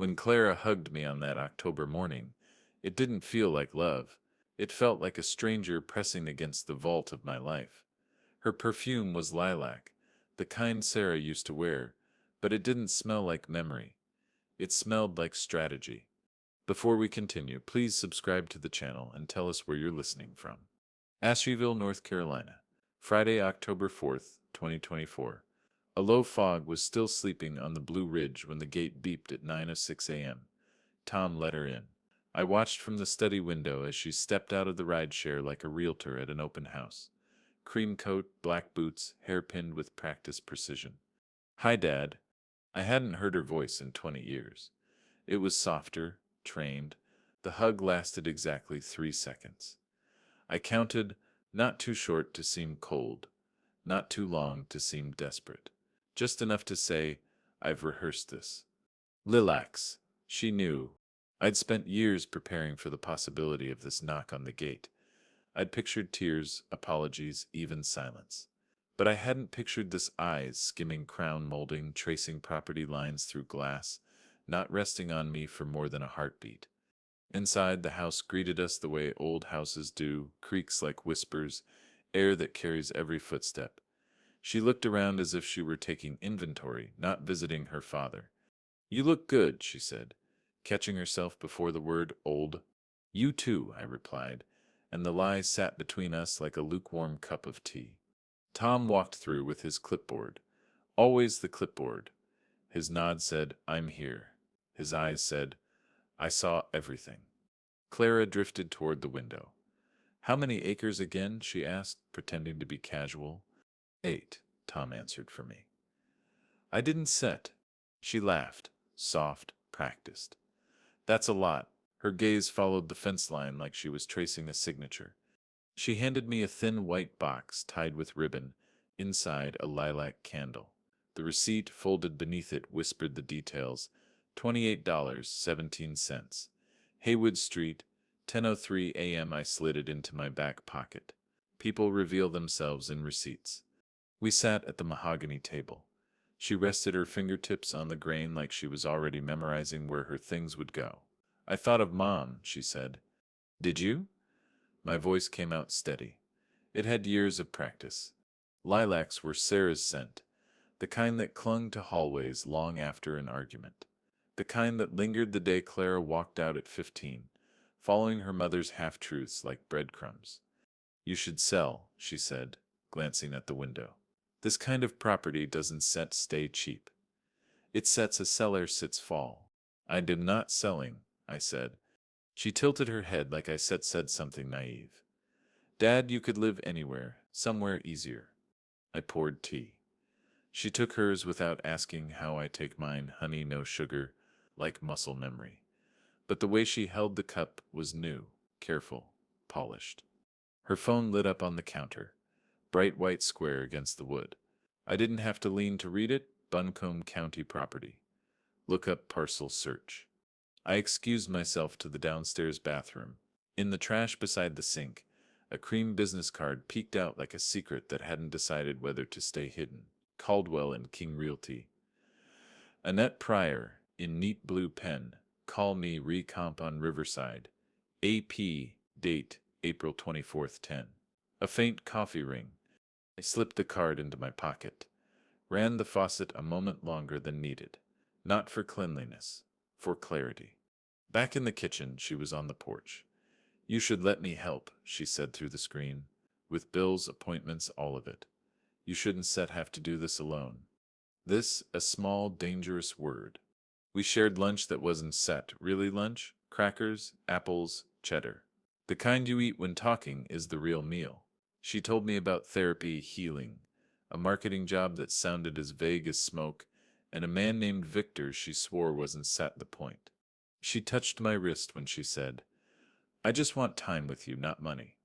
When Clara hugged me on that October morning, it didn't feel like love. It felt like a stranger pressing against the vault of my life. Her perfume was lilac, the kind Sarah used to wear, but it didn't smell like memory. It smelled like strategy. Before we continue, please subscribe to the channel and tell us where you're listening from. Asheville, North Carolina, Friday, October 4th, 2024. A low fog was still sleeping on the Blue Ridge when the gate beeped at 9:06 a.m. Tom let her in. I watched from the study window as she stepped out of the rideshare like a realtor at an open house. Cream coat, black boots, hair pinned with practiced precision. "Hi, Dad." I hadn't heard her voice in 20 years. It was softer, trained. The hug lasted exactly 3 seconds. I counted, not too short to seem cold, not too long to seem desperate. Just enough to say, "I've rehearsed this." Lilacs. She knew. I'd spent years preparing for the possibility of this knock on the gate. I'd pictured tears, apologies, even silence. But I hadn't pictured this eyes skimming crown molding, tracing property lines through glass, not resting on me for more than a heartbeat. Inside, the house greeted us the way old houses do, creaks like whispers, air that carries every footstep. She looked around as if she were taking inventory, not visiting her father. "You look good," she said, catching herself before the word old. "You too," I replied, and the lie sat between us like a lukewarm cup of tea. Tom walked through with his clipboard. Always the clipboard. His nod said, "I'm here." His eyes said, "I saw everything." Clara drifted toward the window. "How many acres again?" she asked, pretending to be casual. "8," Tom answered for me. I didn't set. She laughed, soft, practiced. "That's a lot." Her gaze followed the fence line like she was tracing a signature. She handed me a thin white box tied with ribbon, inside a lilac candle. The receipt, folded beneath it, whispered the details. $28.17. Haywood Street, 10:03 a.m. I slid it into my back pocket. People reveal themselves in receipts. We sat at the mahogany table. She rested her fingertips on the grain like she was already memorizing where her things would go. "I thought of Mom," she said. "Did you?" My voice came out steady. It had years of practice. Lilacs were Sarah's scent, the kind that clung to hallways long after an argument, the kind that lingered the day Clara walked out at 15, following her mother's half-truths like breadcrumbs. "You should sell," she said, glancing at the window. "This kind of property doesn't set stay cheap. It sets a seller sits fall." "I am not selling," I said. She tilted her head like I said something naive. "Dad, you could live anywhere, somewhere easier." I poured tea. She took hers without asking how I take mine, honey, no sugar, like muscle memory. But the way she held the cup was new, careful, polished. Her phone lit up on the counter, bright white square against the wood. I didn't have to lean to read it. Buncombe County property. Look up parcel search. I excused myself to the downstairs bathroom. In the trash beside the sink, a cream business card peeked out like a secret that hadn't decided whether to stay hidden. Caldwell and King Realty. Annette Pryor, in neat blue pen. "Call me recomp on Riverside. AP, date, April 24th, 10. A faint coffee ring. I slipped the card into my pocket. Ran the faucet a moment longer than needed. Not for cleanliness, for clarity. Back in the kitchen, she was on the porch. "You should let me help," she said through the screen. "With bills, appointments, all of it. You shouldn't have to do this alone." This, a small, dangerous word. We shared lunch that wasn't set. Really lunch? Crackers, apples, cheddar. The kind you eat when talking is the real meal. She told me about therapy, healing, a marketing job that sounded as vague as smoke, and a man named Victor she swore wasn't sat the point. She touched my wrist when she said, "I just want time with you, not money."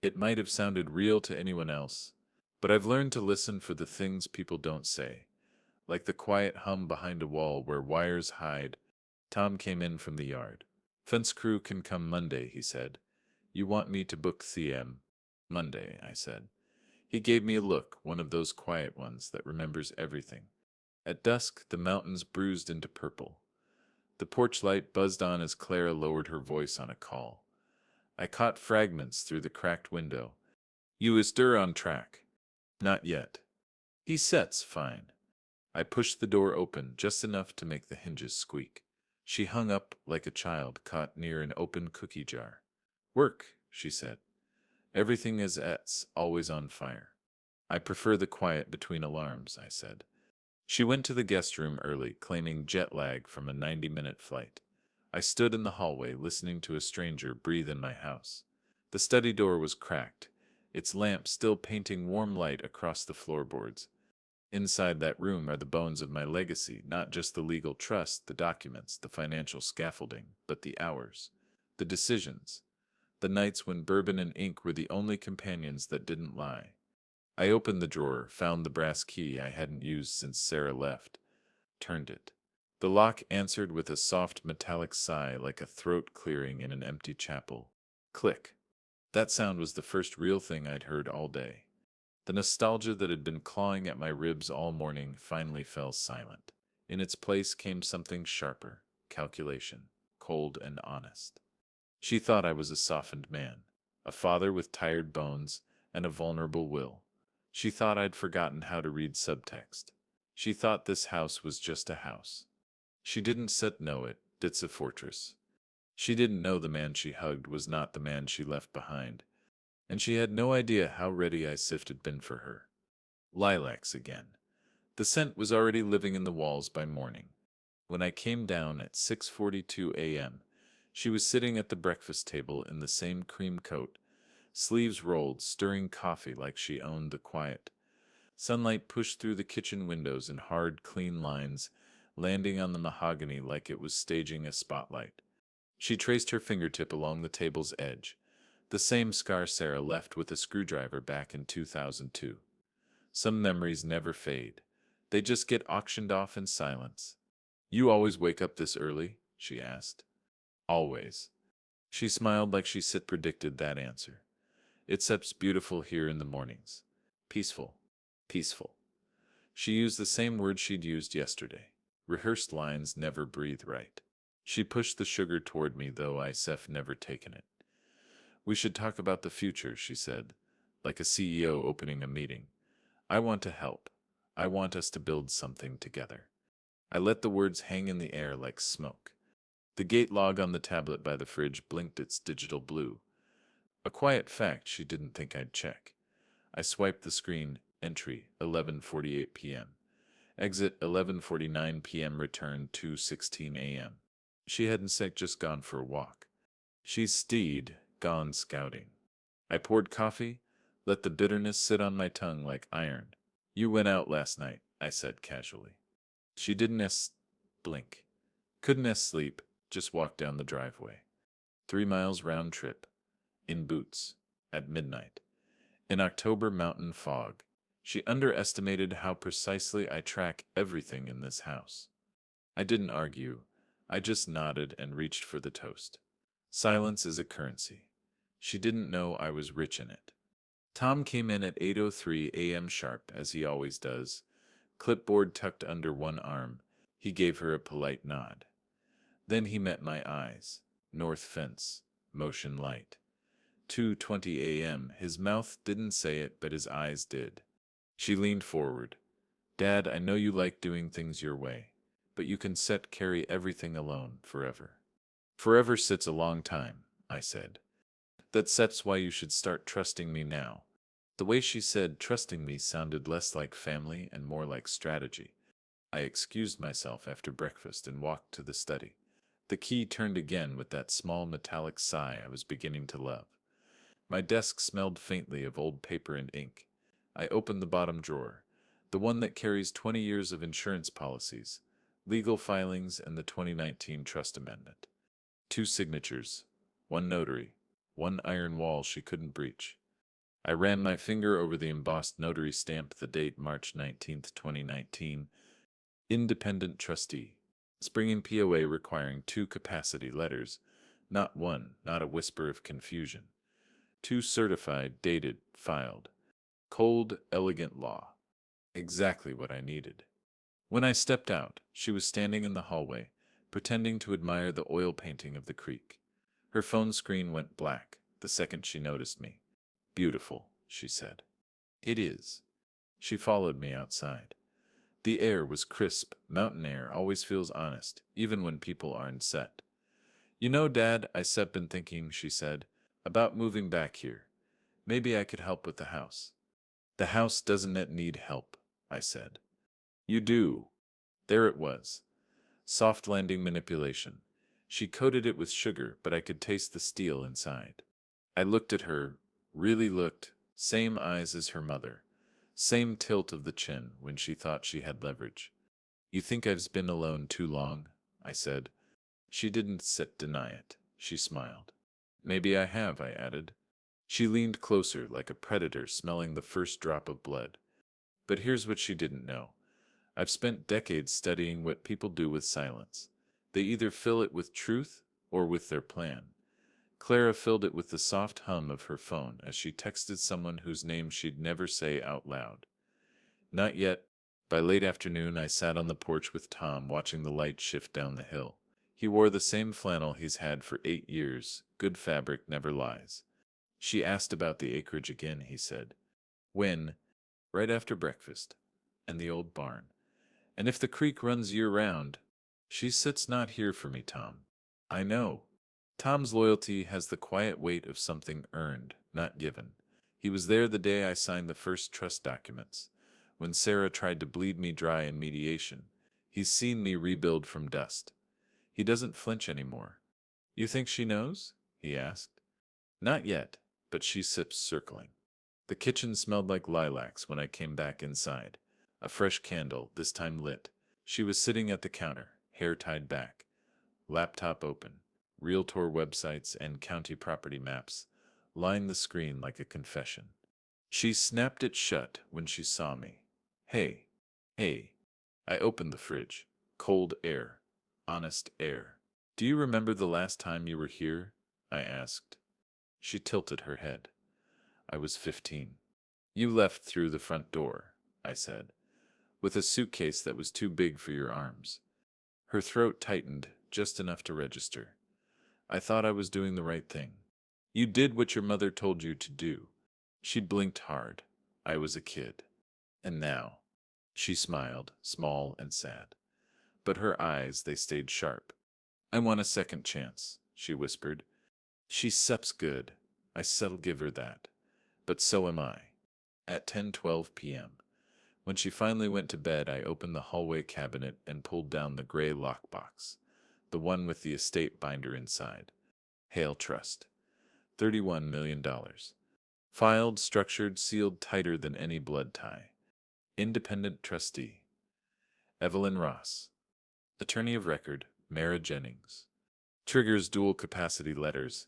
It might have sounded real to anyone else, but I've learned to listen for the things people don't say, like the quiet hum behind a wall where wires hide. Tom came in from the yard. "Fence crew can come Monday," he said. "You want me to book CM?" "Monday," I said. He gave me a look, one of those quiet ones that remembers everything. At dusk, the mountains bruised into purple. The porch light buzzed on as Clara lowered her voice on a call. I caught fragments through the cracked window. You is stir on track. Not yet. He sets fine. I pushed the door open just enough to make the hinges squeak. She hung up like a child caught near an open cookie jar. Work, she said. Everything is always on fire. I prefer the quiet between alarms, I said. She went to the guest room early, claiming jet lag from a 90-minute flight. I stood in the hallway listening to a stranger breathe in my house. The study door was cracked, its lamp still painting warm light across the floorboards. Inside that room are the bones of my legacy, not just the legal trust, the documents, the financial scaffolding, but the hours, the decisions, the nights when bourbon and ink were the only companions that didn't lie. I opened the drawer, found the brass key I hadn't used since Sarah left, turned it. The lock answered with a soft metallic sigh like a throat clearing in an empty chapel. Click. That sound was the first real thing I'd heard all day. The nostalgia that had been clawing at my ribs all morning finally fell silent. In its place came something sharper, calculation, cold and honest. She thought I was a softened man, a father with tired bones and a vulnerable will. She thought I'd forgotten how to read subtext. She thought this house was just a house. She didn't know it's a fortress. She didn't know the man she hugged was not the man she left behind, and she had no idea how ready I had been for her. Lilacs again. The scent was already living in the walls by morning. When I came down at 6:42 a.m., she was sitting at the breakfast table in the same cream coat, sleeves rolled, stirring coffee like she owned the quiet. Sunlight pushed through the kitchen windows in hard, clean lines, landing on the mahogany like it was staging a spotlight. She traced her fingertip along the table's edge, the same scar Sarah left with a screwdriver back in 2002. Some memories never fade. They just get auctioned off in silence. You always wake up this early? She asked. Always. She smiled like she predicted that answer. It's beautiful here in the mornings. Peaceful. Peaceful. She used the same word she'd used yesterday. Rehearsed lines never breathe right. She pushed the sugar toward me, though I've never taken it. We should talk about the future, she said, like a CEO opening a meeting. I want to help. I want us to build something together. I let the words hang in the air like smoke. The gate log on the tablet by the fridge blinked its digital blue. A quiet fact she didn't think I'd check. I swiped the screen. Entry, 11:48 p.m. Exit, 11:49 p.m. Return, 2:16 a.m. She hadn't just gone for a walk. She's gone scouting. I poured coffee, let the bitterness sit on my tongue like iron. You went out last night, I said casually. She didn't blink. Couldn't sleep, just walked down the driveway. 3 miles round trip. In boots. At midnight. In October mountain fog. She underestimated how precisely I track everything in this house. I didn't argue. I just nodded and reached for the toast. Silence is a currency. She didn't know I was rich in it. Tom came in at 8:03 a.m. sharp, as he always does, clipboard tucked under one arm. He gave her a polite nod. Then he met my eyes. North fence. Motion light. 2:20 a.m. His mouth didn't say it, but his eyes did. She leaned forward. Dad, I know you like doing things your way, but you can carry everything alone forever. Forever sits a long time, I said. That's why you should start trusting me now. The way she said trusting me sounded less like family and more like strategy. I excused myself after breakfast and walked to the study. The key turned again with that small metallic sigh I was beginning to love. My desk smelled faintly of old paper and ink. I opened the bottom drawer, the one that carries 20 years of insurance policies, legal filings, and the 2019 trust amendment. 2 signatures, 1 notary, 1 iron wall she couldn't breach. I ran my finger over the embossed notary stamp, the date March 19, 2019. Independent trustee. Springing POA requiring 2 capacity letters, not 1, not a whisper of confusion. 2 certified, dated, filed. Cold, elegant law. Exactly what I needed. When I stepped out, she was standing in the hallway, pretending to admire the oil painting of the creek. Her phone screen went black the second she noticed me. "Beautiful," she said. "It is." She followed me outside. The air was crisp. Mountain air always feels honest, even when people aren't set. "You know, Dad, I've been thinking," she said, "about moving back here. Maybe I could help with the house." "The house doesn't it need help?" I said. "You do." There it was. Soft landing manipulation. She coated it with sugar, but I could taste the steel inside. I looked at her, really looked, same eyes as her mother, same tilt of the chin when she thought she had leverage. "You think I've been alone too long?" I said. She didn't deny it. She smiled. "Maybe I have," I added. She leaned closer like a predator smelling the first drop of blood. But here's what she didn't know. I've spent decades studying what people do with silence. They either fill it with truth or with their plan. Clara filled it with the soft hum of her phone as she texted someone whose name she'd never say out loud. Not yet. By late afternoon, I sat on the porch with Tom watching the light shift down the hill. He wore the same flannel he's had for 8 years. Good fabric never lies. She asked about the acreage again, he said. "When?" "Right after breakfast." "And the old barn." "And if the creek runs year-round?" "She sits not here for me, Tom." "I know." Tom's loyalty has the quiet weight of something earned, not given. He was there the day I signed the first trust documents. When Sarah tried to bleed me dry in mediation, he's seen me rebuild from dust. He doesn't flinch anymore. "You think she knows?" he asked. "Not yet, but she sips circling." The kitchen smelled like lilacs when I came back inside. A fresh candle, this time lit. She was sitting at the counter, hair tied back, laptop open. Realtor websites and county property maps lined the screen like a confession. She snapped it shut when she saw me. "Hey, hey." I opened the fridge. Cold air. Honest air. "Do you remember the last time you were here?" I asked. She tilted her head. "I was 15. "You left through the front door," I said, "with a suitcase that was too big for your arms." Her throat tightened just enough to register. "I thought I was doing the right thing." "You did what your mother told you to do." She blinked hard. "I was a kid. And now?" She smiled, small and sad. But her eyes, they stayed sharp. "I want a second chance," she whispered. "She sups good. I said'll give her that. But so am I." At 10:12 p.m. When she finally went to bed, I opened the hallway cabinet and pulled down the gray lockbox, the one with the estate binder inside. Hale Trust. $31 million. Filed, structured, sealed tighter than any blood tie. Independent trustee. Evelyn Ross. Attorney of record, Mara Jennings. Triggers dual capacity letters.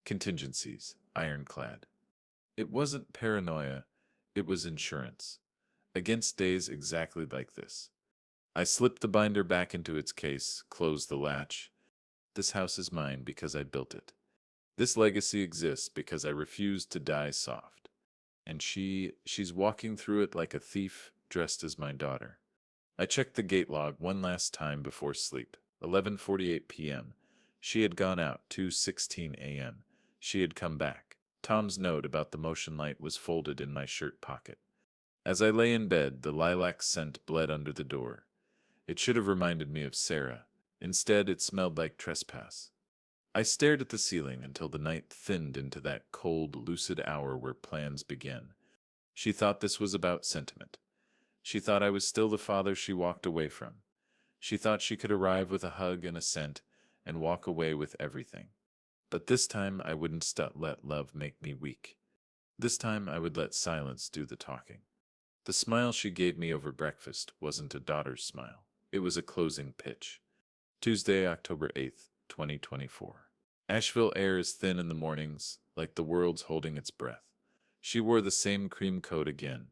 Contingencies, ironclad. It wasn't paranoia, it was insurance. Against days exactly like this. I slipped the binder back into its case, closed the latch. This house is mine because I built it. This legacy exists because I refused to die soft. And she's walking through it like a thief dressed as my daughter. I checked the gate log one last time before sleep. 11:48 p.m. She had gone out. 2:16 a.m. She had come back. Tom's note about the motion light was folded in my shirt pocket. As I lay in bed, the lilac scent bled under the door. It should have reminded me of Sarah. Instead, it smelled like trespass. I stared at the ceiling until the night thinned into that cold, lucid hour where plans begin. She thought this was about sentiment. She thought I was still the father she walked away from. She thought she could arrive with a hug and a scent and walk away with everything. But this time I wouldn't let love make me weak. This time I would let silence do the talking. The smile she gave me over breakfast wasn't a daughter's smile. It was a closing pitch. Tuesday, October 8th, 2024. Asheville air is thin in the mornings, like the world's holding its breath. She wore the same cream coat again,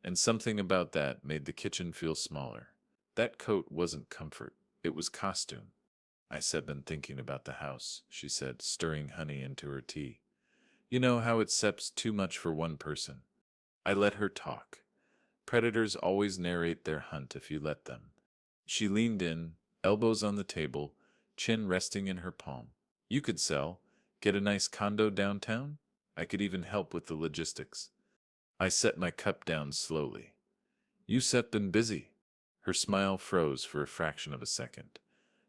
and something about that made the kitchen feel smaller. That coat wasn't comfort, it was costume. "I've been thinking about the house," she said, stirring honey into her tea. "You know how it seps too much for one person." I let her talk. Predators always narrate their hunt if you let them. She leaned in, elbows on the table, chin resting in her palm. You could sell, get a nice condo downtown. I could even help with the logistics. I set my cup down slowly. You set been busy. Her smile froze for a fraction of a second,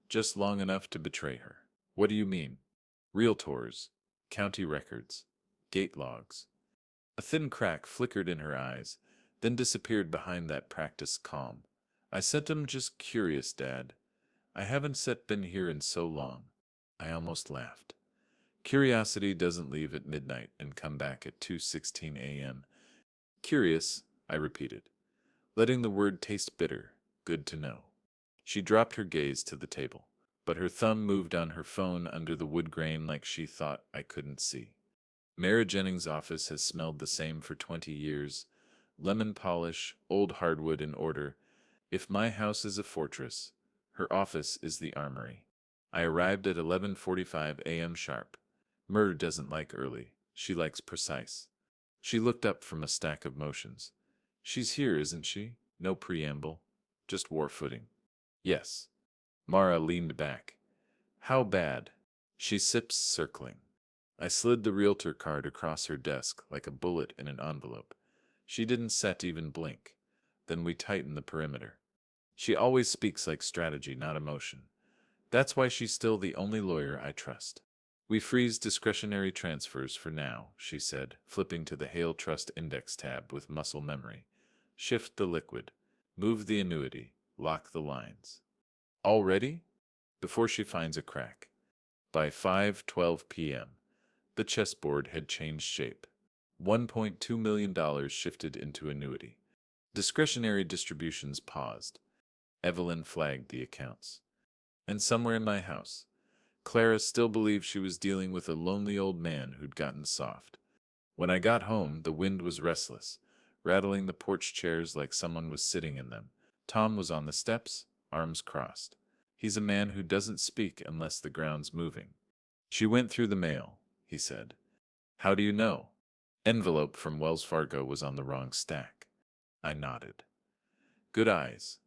just long enough to betray her. What do you mean? Realtors, county records, gate logs. A thin crack flickered in her eyes, then disappeared behind that practiced calm. I said I'm just curious, Dad. I haven't set been here in so long. I almost laughed. Curiosity doesn't leave at midnight and come back at 2:16 a.m. Curious, I repeated, letting the word taste bitter. Good to know. She dropped her gaze to the table, but her thumb moved on her phone under the wood grain like she thought I couldn't see. Mara Jennings' office has smelled the same for 20 years. Lemon polish, old hardwood in order. If my house is a fortress, her office is the armory. I arrived at 11:45 a.m. sharp. Myrrh doesn't like early. She likes precise. She looked up from a stack of motions. She's here, isn't she? No preamble. Just war footing. Yes. Mara leaned back. How bad? She sips, circling. I slid the realtor card across her desk like a bullet in an envelope. She didn't set even blink. Then we tightened the perimeter. She always speaks like strategy, not emotion. That's why she's still the only lawyer I trust. We freeze discretionary transfers for now, she said, flipping to the Hale Trust Index tab with muscle memory. Shift the liquid. Move the annuity. Lock the lines. Already? Before she finds a crack. By 5:12 p.m., the chessboard had changed shape. $1.2 million shifted into annuity. Discretionary distributions paused. Evelyn flagged the accounts. And somewhere in my house, Clara still believed she was dealing with a lonely old man who'd gotten soft. When I got home, the wind was restless, rattling the porch chairs like someone was sitting in them. Tom was on the steps, arms crossed. He's a man who doesn't speak unless the ground's moving. She went through the mail, he said. How do you know? Envelope from Wells Fargo was on the wrong stack. I nodded. Good eyes.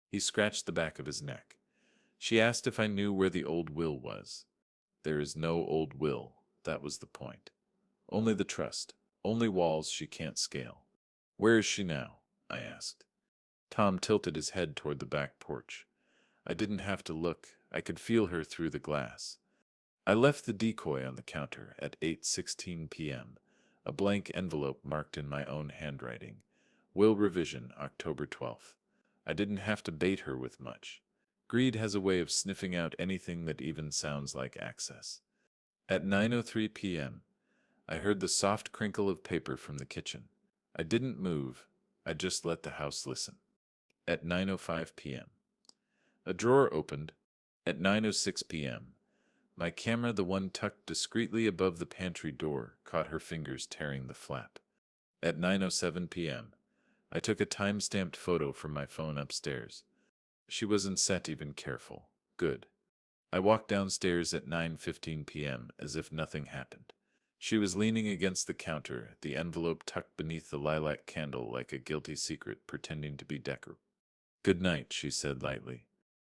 He scratched the back of his neck. She asked if I knew where the old will was. There is no old will, that was the point. Only the trust, only walls she can't scale. Where is she now? I asked. Tom tilted his head toward the back porch. I didn't have to look, I could feel her through the glass. I left the decoy on the counter at 8:16 p.m., a blank envelope marked in my own handwriting. Will revision, October 12th. I didn't have to bait her with much. Greed has a way of sniffing out anything that even sounds like access. At 9:03 p.m., I heard the soft crinkle of paper from the kitchen. I didn't move, I just let the house listen. At 9:05 p.m., a drawer opened. At 9:06 p.m., my camera, the one tucked discreetly above the pantry door, caught her fingers tearing the flap. At 9:07 p.m., I took a time-stamped photo from my phone upstairs. She wasn't set even careful. Good. I walked downstairs at 9:15 p.m. as if nothing happened. She was leaning against the counter, the envelope tucked beneath the lilac candle like a guilty secret pretending to be decorative. Good night, she said lightly.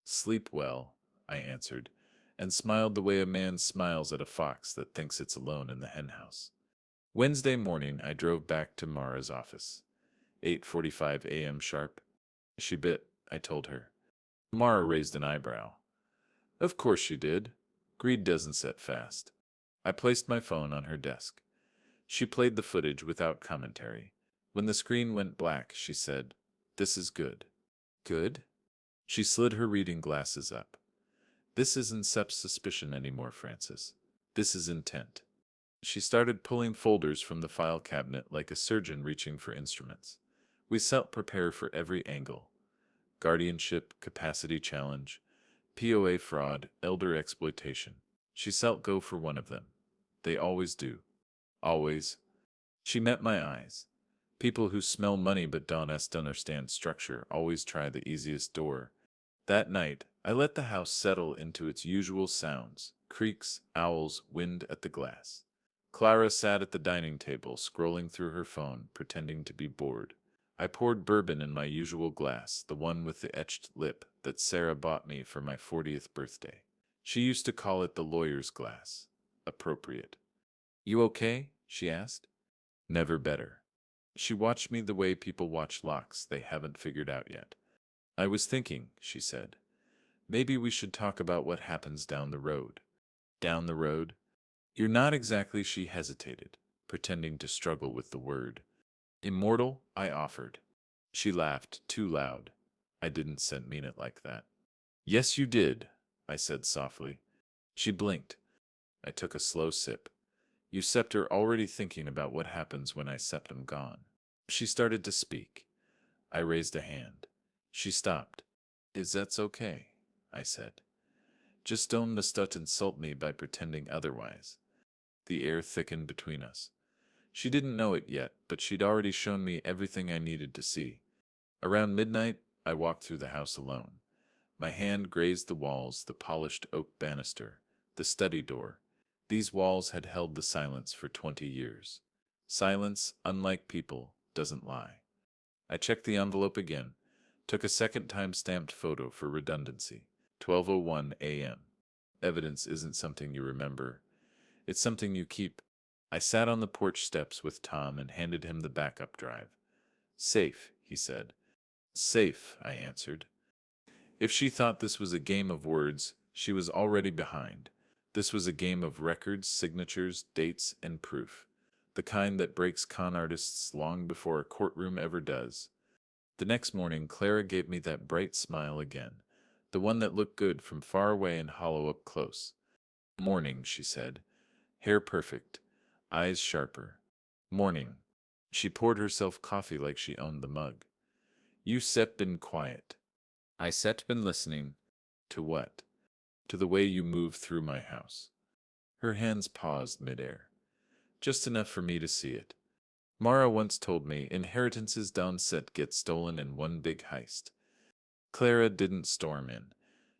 Sleep well, I answered, and smiled the way a man smiles at a fox that thinks it's alone in the henhouse. Wednesday morning, I drove back to Mara's office. 8:45 a.m. sharp. She bit, I told her. Mara raised an eyebrow. Of course she did. Greed doesn't set fast. I placed my phone on her desk. She played the footage without commentary. When the screen went black, she said, This is good. Good? She slid her reading glasses up. This isn't suspicion anymore, Francis. This is intent. She started pulling folders from the file cabinet like a surgeon reaching for instruments. We self-prepare for every angle. Guardianship, capacity challenge, POA fraud, elder exploitation. She self-go for one of them. They always do. Always. She met my eyes. People who smell money but don't understand structure always try the easiest door. That night, I let the house settle into its usual sounds, creaks, owls, wind at the glass. Clara sat at the dining table, scrolling through her phone, pretending to be bored. I poured bourbon in my usual glass, the one with the etched lip that Sarah bought me for my 40th birthday. She used to call it the lawyer's glass. Appropriate. You okay? She asked. Never better. She watched me the way people watch locks they haven't figured out yet. I was thinking, she said. Maybe we should talk about what happens down the road. Down the road? You're not exactly, she hesitated, pretending to struggle with the word. Immortal, I offered. She laughed, too loud. I didn't mean it like that. Yes, you did, I said softly. She blinked. I took a slow sip. You are already thinking about what happens when I am gone. She started to speak. I raised a hand. She stopped. Is that okay? I said. Just don't insult me by pretending otherwise. The air thickened between us. She didn't know it yet, but she'd already shown me everything I needed to see. Around midnight, I walked through the house alone. My hand grazed the walls, the polished oak banister, the study door. These walls had held the silence for 20 years. Silence, unlike people, doesn't lie. I checked the envelope again, took a second time-stamped photo for redundancy. 12:01 a.m. Evidence isn't something you remember. It's something you keep. I sat on the porch steps with Tom and handed him the backup drive. Safe, he said. Safe, I answered. If she thought this was a game of words, she was already behind. This was a game of records, signatures, dates, and proof. The kind that breaks con artists long before a courtroom ever does. The next morning, Clara gave me that bright smile again, the one that looked good from far away and hollow up close. Morning, she said. Hair perfect, eyes sharper. Morning. She poured herself coffee like she owned the mug. You been quiet. I been listening. To what? To the way you move through my house. Her hands paused midair. Just enough for me to see it. Mara once told me inheritances don't get stolen in one big heist. Clara didn't storm in.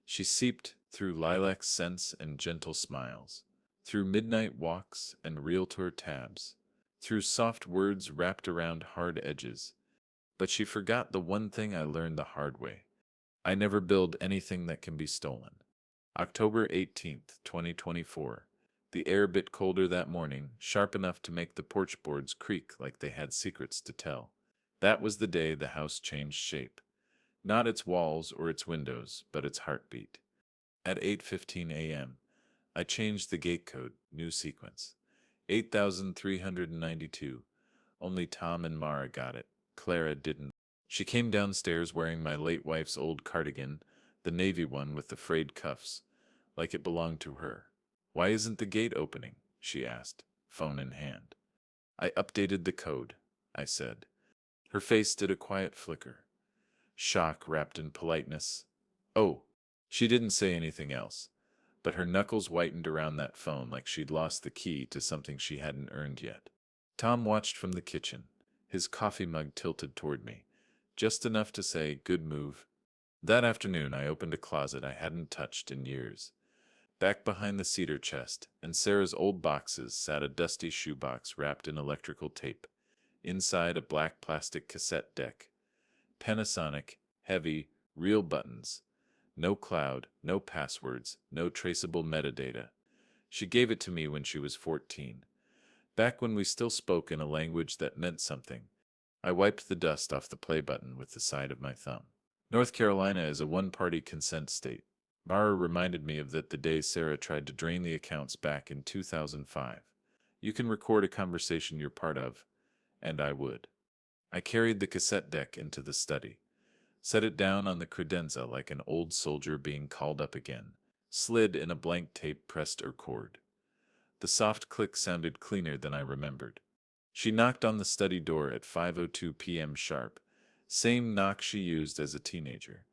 She seeped through lilac scents and gentle smiles, through midnight walks and realtor tabs, through soft words wrapped around hard edges. But she forgot the one thing I learned the hard way. I never build anything that can be stolen. October 18th, 2024. The air bit colder that morning, sharp enough to make the porch boards creak like they had secrets to tell. That was the day the house changed shape. Not its walls or its windows, but its heartbeat. At 8:15 a.m., I changed the gate code, new sequence. 8,392. Only Tom and Mara got it. Clara didn't. She came downstairs wearing my late wife's old cardigan, the navy one with the frayed cuffs, like it belonged to her. Why isn't the gate opening? She asked, phone in hand. I updated the code, I said. Her face did a quiet flicker. Shock wrapped in politeness. Oh, she didn't say anything else, but her knuckles whitened around that phone like she'd lost the key to something she hadn't earned yet. Tom watched from the kitchen, his coffee mug tilted toward me, just enough to say, good move. That afternoon I opened a closet I hadn't touched in years. Back behind the cedar chest and Sarah's old boxes sat a dusty shoebox wrapped in electrical tape. Inside, a black plastic cassette deck. Panasonic, heavy, real buttons. No cloud, no passwords, no traceable metadata. She gave it to me when she was 14. Back when we still spoke in a language that meant something. I wiped the dust off the play button with the side of my thumb. North Carolina is a one-party consent state. Mara reminded me of that the day Sarah tried to drain the accounts back in 2005. You can record a conversation you're part of, and I would. I carried the cassette deck into the study, set it down on the credenza like an old soldier being called up again, slid in a blank tape pressed record. The soft click sounded cleaner than I remembered. She knocked on the study door at 5:02 p.m. sharp, same knock she used as a teenager.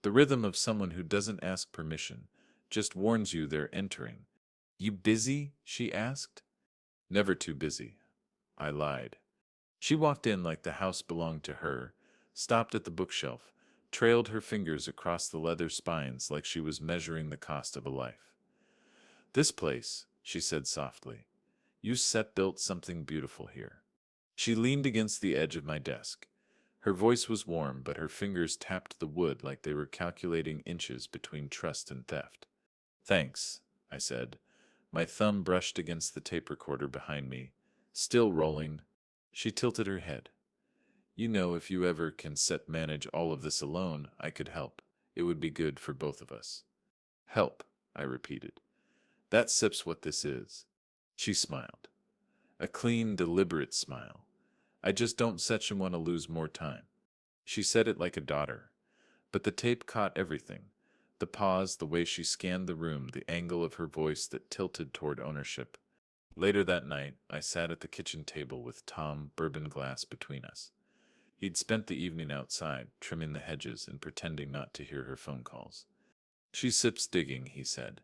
The rhythm of someone who doesn't ask permission, just warns you they're entering. You busy? She asked. Never too busy. I lied. She walked in like the house belonged to her, stopped at the bookshelf, trailed her fingers across the leather spines like she was measuring the cost of a life. This place, she said softly. You built something beautiful here. She leaned against the edge of my desk. Her voice was warm, but her fingers tapped the wood like they were calculating inches between trust and theft. Thanks, I said. My thumb brushed against the tape recorder behind me. Still rolling. She tilted her head. You know, if you ever can manage all of this alone, I could help. It would be good for both of us. Help, I repeated. That sip's what this is. She smiled. A clean, deliberate smile. I just don't want to lose more time. She said it like a daughter. But the tape caught everything. The pause, the way she scanned the room, the angle of her voice that tilted toward ownership. Later that night, I sat at the kitchen table with Tom, bourbon glass between us. He'd spent the evening outside, trimming the hedges and pretending not to hear her phone calls. She sips digging, he said.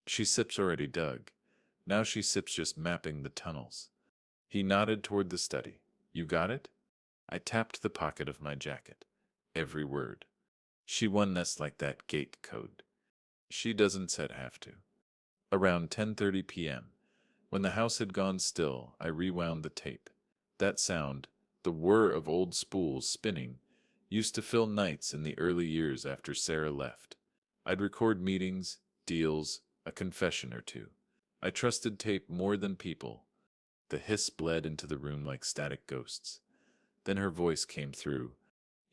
She sips already dug. Now she sips just mapping the tunnels. He nodded toward the study. You got it? I tapped the pocket of my jacket. Every word. She won this like that gate code. She doesn't said have to. Around 10:30 p.m., when the house had gone still, I rewound the tape. That sound, the whir of old spools spinning, used to fill nights in the early years after Sarah left. I'd record meetings, deals, a confession or two. I trusted tape more than people. The hiss bled into the room like static ghosts. Then her voice came through.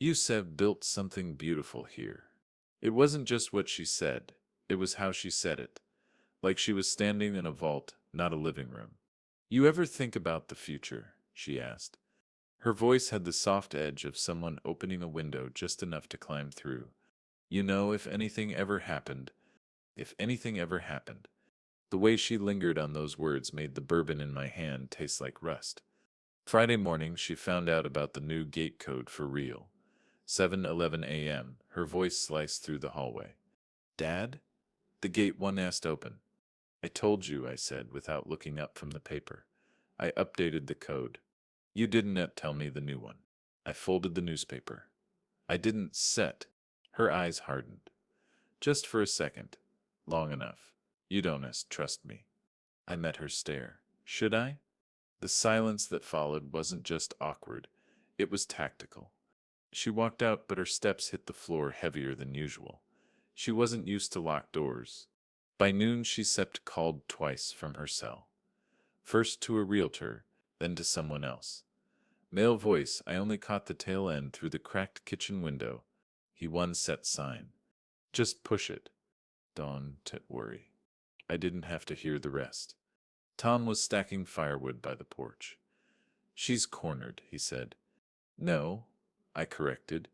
You built something beautiful here. It wasn't just what she said, it was how she said it. Like she was standing in a vault, not a living room. You ever think about the future? She asked. Her voice had the soft edge of someone opening a window just enough to climb through. You know, if anything ever happened. The way she lingered on those words made the bourbon in my hand taste like rust. Friday morning, she found out about the new gate code for real. 7:11 a.m., her voice sliced through the hallway. Dad? The gate one asked open. I told you, I said, without looking up from the paper. I updated the code. You didn't tell me the new one. I folded the newspaper. I didn't set. Her eyes hardened. Just for a second. Long enough. You don't trust me. I met her stare. Should I? The silence that followed wasn't just awkward. It was tactical. She walked out, but her steps hit the floor heavier than usual. She wasn't used to locked doors. By noon, she called twice from her cell. First to a realtor, then to someone else. Male voice, I only caught the tail end through the cracked kitchen window. He one set sign. Just push it. Don't worry. I didn't have to hear the rest. Tom was stacking firewood by the porch. She's cornered, he said. No, I corrected.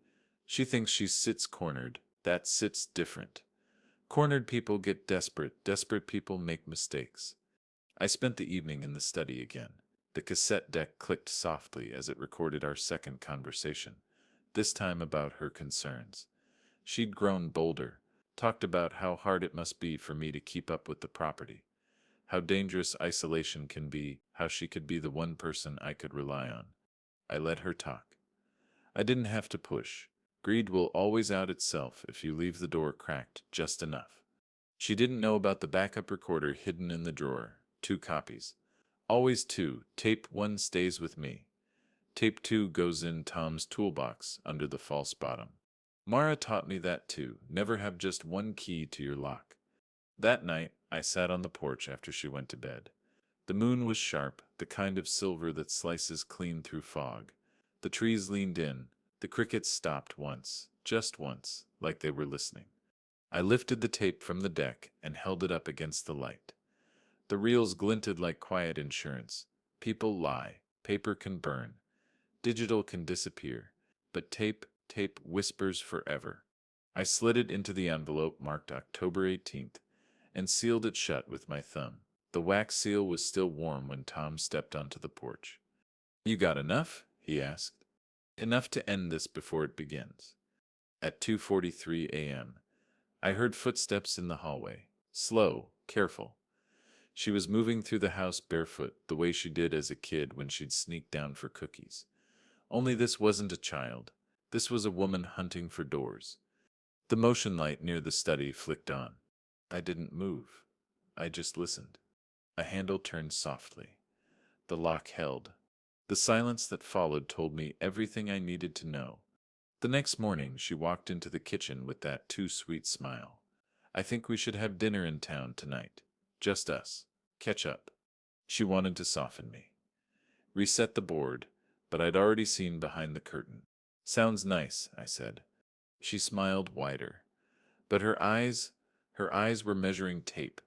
She thinks she sits cornered. That sits different. Cornered people get desperate. Desperate people make mistakes. I spent the evening in the study again. The cassette deck clicked softly as it recorded our second conversation, this time about her concerns. She'd grown bolder, talked about how hard it must be for me to keep up with the property, how dangerous isolation can be, how she could be the one person I could rely on. I let her talk. I didn't have to push. Greed will always out itself if you leave the door cracked just enough. She didn't know about the backup recorder hidden in the drawer. 2 copies. Always 2. Tape 1 stays with me. Tape 2 goes in Tom's toolbox under the false bottom. Mara taught me that too. Never have just one key to your lock. That night, I sat on the porch after she went to bed. The moon was sharp, the kind of silver that slices clean through fog. The trees leaned in. The crickets stopped once, just once, like they were listening. I lifted the tape from the deck and held it up against the light. The reels glinted like quiet insurance. People lie. Paper can burn. Digital can disappear. But tape whispers forever. I slid it into the envelope marked October 18th and sealed it shut with my thumb. The wax seal was still warm when Tom stepped onto the porch. You got enough? He asked. Enough to end this before it begins. At 2:43 a.m., I heard footsteps in the hallway. Slow, careful. She was moving through the house barefoot, the way she did as a kid when she'd sneak down for cookies. Only this wasn't a child. This was a woman hunting for doors. The motion light near the study flicked on. I didn't move. I just listened. A handle turned softly. The lock held. The silence that followed told me everything I needed to know. The next morning, she walked into the kitchen with that too sweet smile. I think we should have dinner in town tonight. Just us. Catch up. She wanted to soften me. Reset the board, but I'd already seen behind the curtain. Sounds nice, I said. She smiled wider, but her eyes were measuring tape.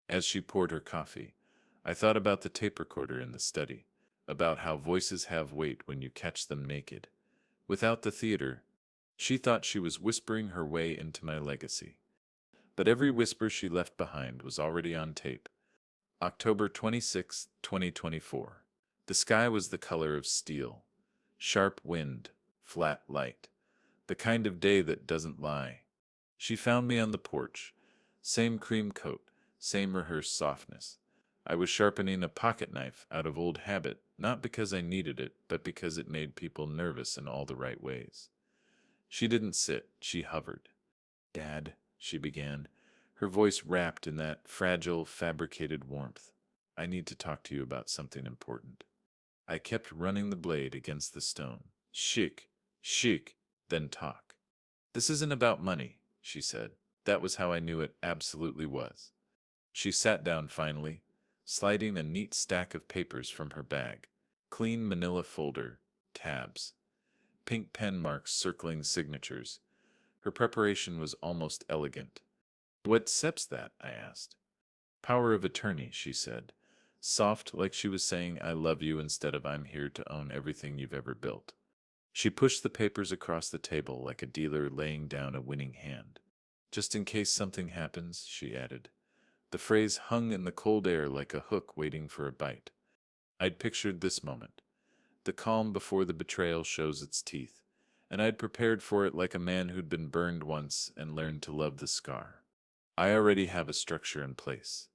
As she poured her coffee, I thought about the tape recorder in the study, about how voices have weight when you catch them naked. Without the theater, she thought she was whispering her way into my legacy. But every whisper she left behind was already on tape. October 26, 2024. The sky was the color of steel. Sharp wind, flat light. The kind of day that doesn't lie. She found me on the porch. Same cream coat, same rehearsed softness. I was sharpening a pocket knife out of old habit, not because I needed it, but because it made people nervous in all the right ways. She didn't sit, she hovered. Dad, she began, her voice wrapped in that fragile, fabricated warmth. I need to talk to you about something important. I kept running the blade against the stone. Shik, then talk. This isn't about money, she said. That was how I knew it absolutely was. She sat down finally, sliding a neat stack of papers from her bag. Clean manila folder, tabs, pink pen marks circling signatures. Her preparation was almost elegant. What SEP's that? I asked. Power of attorney, she said. Soft, like she was saying I love you instead of I'm here to own everything you've ever built. She pushed the papers across the table like a dealer laying down a winning hand. Just in case something happens, she added. The phrase hung in the cold air like a hook waiting for a bite. I'd pictured this moment. The calm before the betrayal shows its teeth, and I'd prepared for it like a man who'd been burned once and learned to love the scar. I already have a structure in place,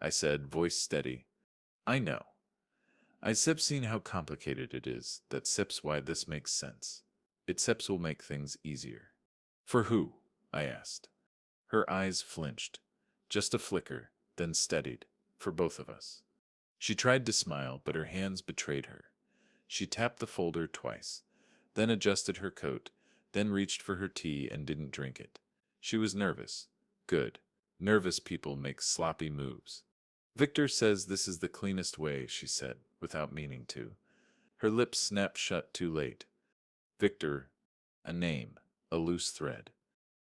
I said, voice steady. I know. I've seen how complicated it is. That's why this makes sense. It will make things easier. For who? I asked. Her eyes flinched. Just a flicker, then steadied. For both of us. She tried to smile, but her hands betrayed her. She tapped the folder twice, then adjusted her coat, then reached for her tea and didn't drink it. She was nervous. Good. Nervous people make sloppy moves. Victor says this is the cleanest way, she said, without meaning to. Her lips snapped shut too late. Victor, a name, a loose thread.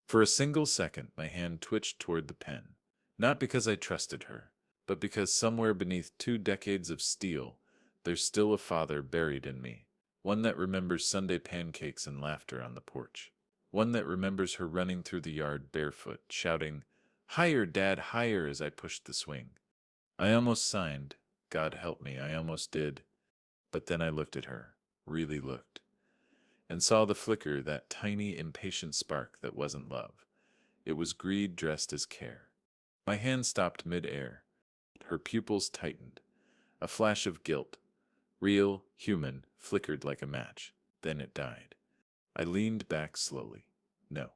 For a single second, my hand twitched toward the pen. Not because I trusted her, but because somewhere beneath 2 decades of steel, there's still a father buried in me. One that remembers Sunday pancakes and laughter on the porch. One that remembers her running through the yard barefoot, shouting, "Higher, Dad, higher," as I pushed the swing. I almost signed. God help me, I almost did. But then I looked at her, really looked, and saw the flicker, that tiny, impatient spark that wasn't love. It was greed dressed as care. My hand stopped mid-air. Her pupils tightened. A flash of guilt, real, human, flickered like a match. Then it died. I leaned back slowly. No.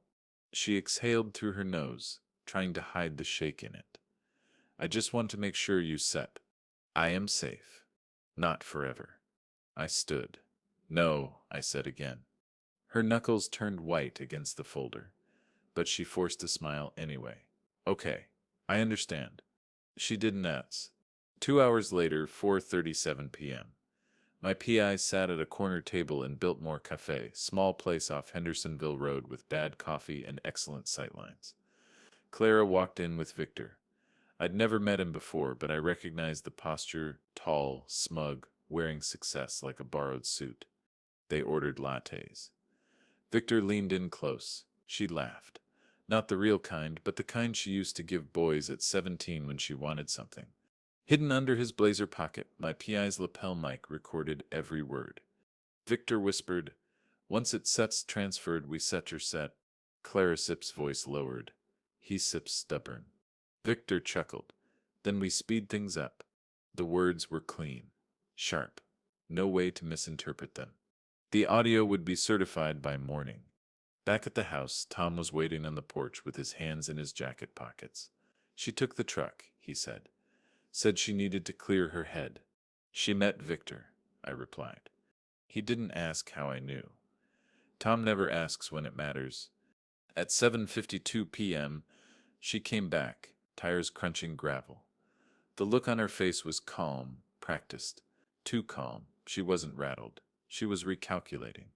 She exhaled through her nose, trying to hide the shake in it. I just want to make sure you SEP. I am safe. Not forever. I stood. No, I said again. Her knuckles turned white against the folder, but she forced a smile anyway. Okay, I understand. She didn't ask. 2 hours later, 4:37 p.m. My PI sat at a corner table in Biltmore Cafe, small place off Hendersonville Road with bad coffee and excellent sightlines. Clara walked in with Victor. I'd never met him before, but I recognized the posture, tall, smug, wearing success like a borrowed suit. They ordered lattes. Victor leaned in close. She laughed. Not the real kind, but the kind she used to give boys at 17 when she wanted something. Hidden under his blazer pocket, my PI's lapel mic recorded every word. Victor whispered, "Once it sets transferred, we set your set." Clara Sip's voice lowered. He sips stubborn. Victor chuckled. Then we speed things up. The words were clean, sharp. No way to misinterpret them. The audio would be certified by morning. Back at the house, Tom was waiting on the porch with his hands in his jacket pockets. She took the truck, he said. Said she needed to clear her head. She met Victor, I replied. He didn't ask how I knew. Tom never asks when it matters. At 7:52 p.m., she came back, tires crunching gravel. The look on her face was calm, practiced. Too calm. She wasn't rattled. She was recalculating.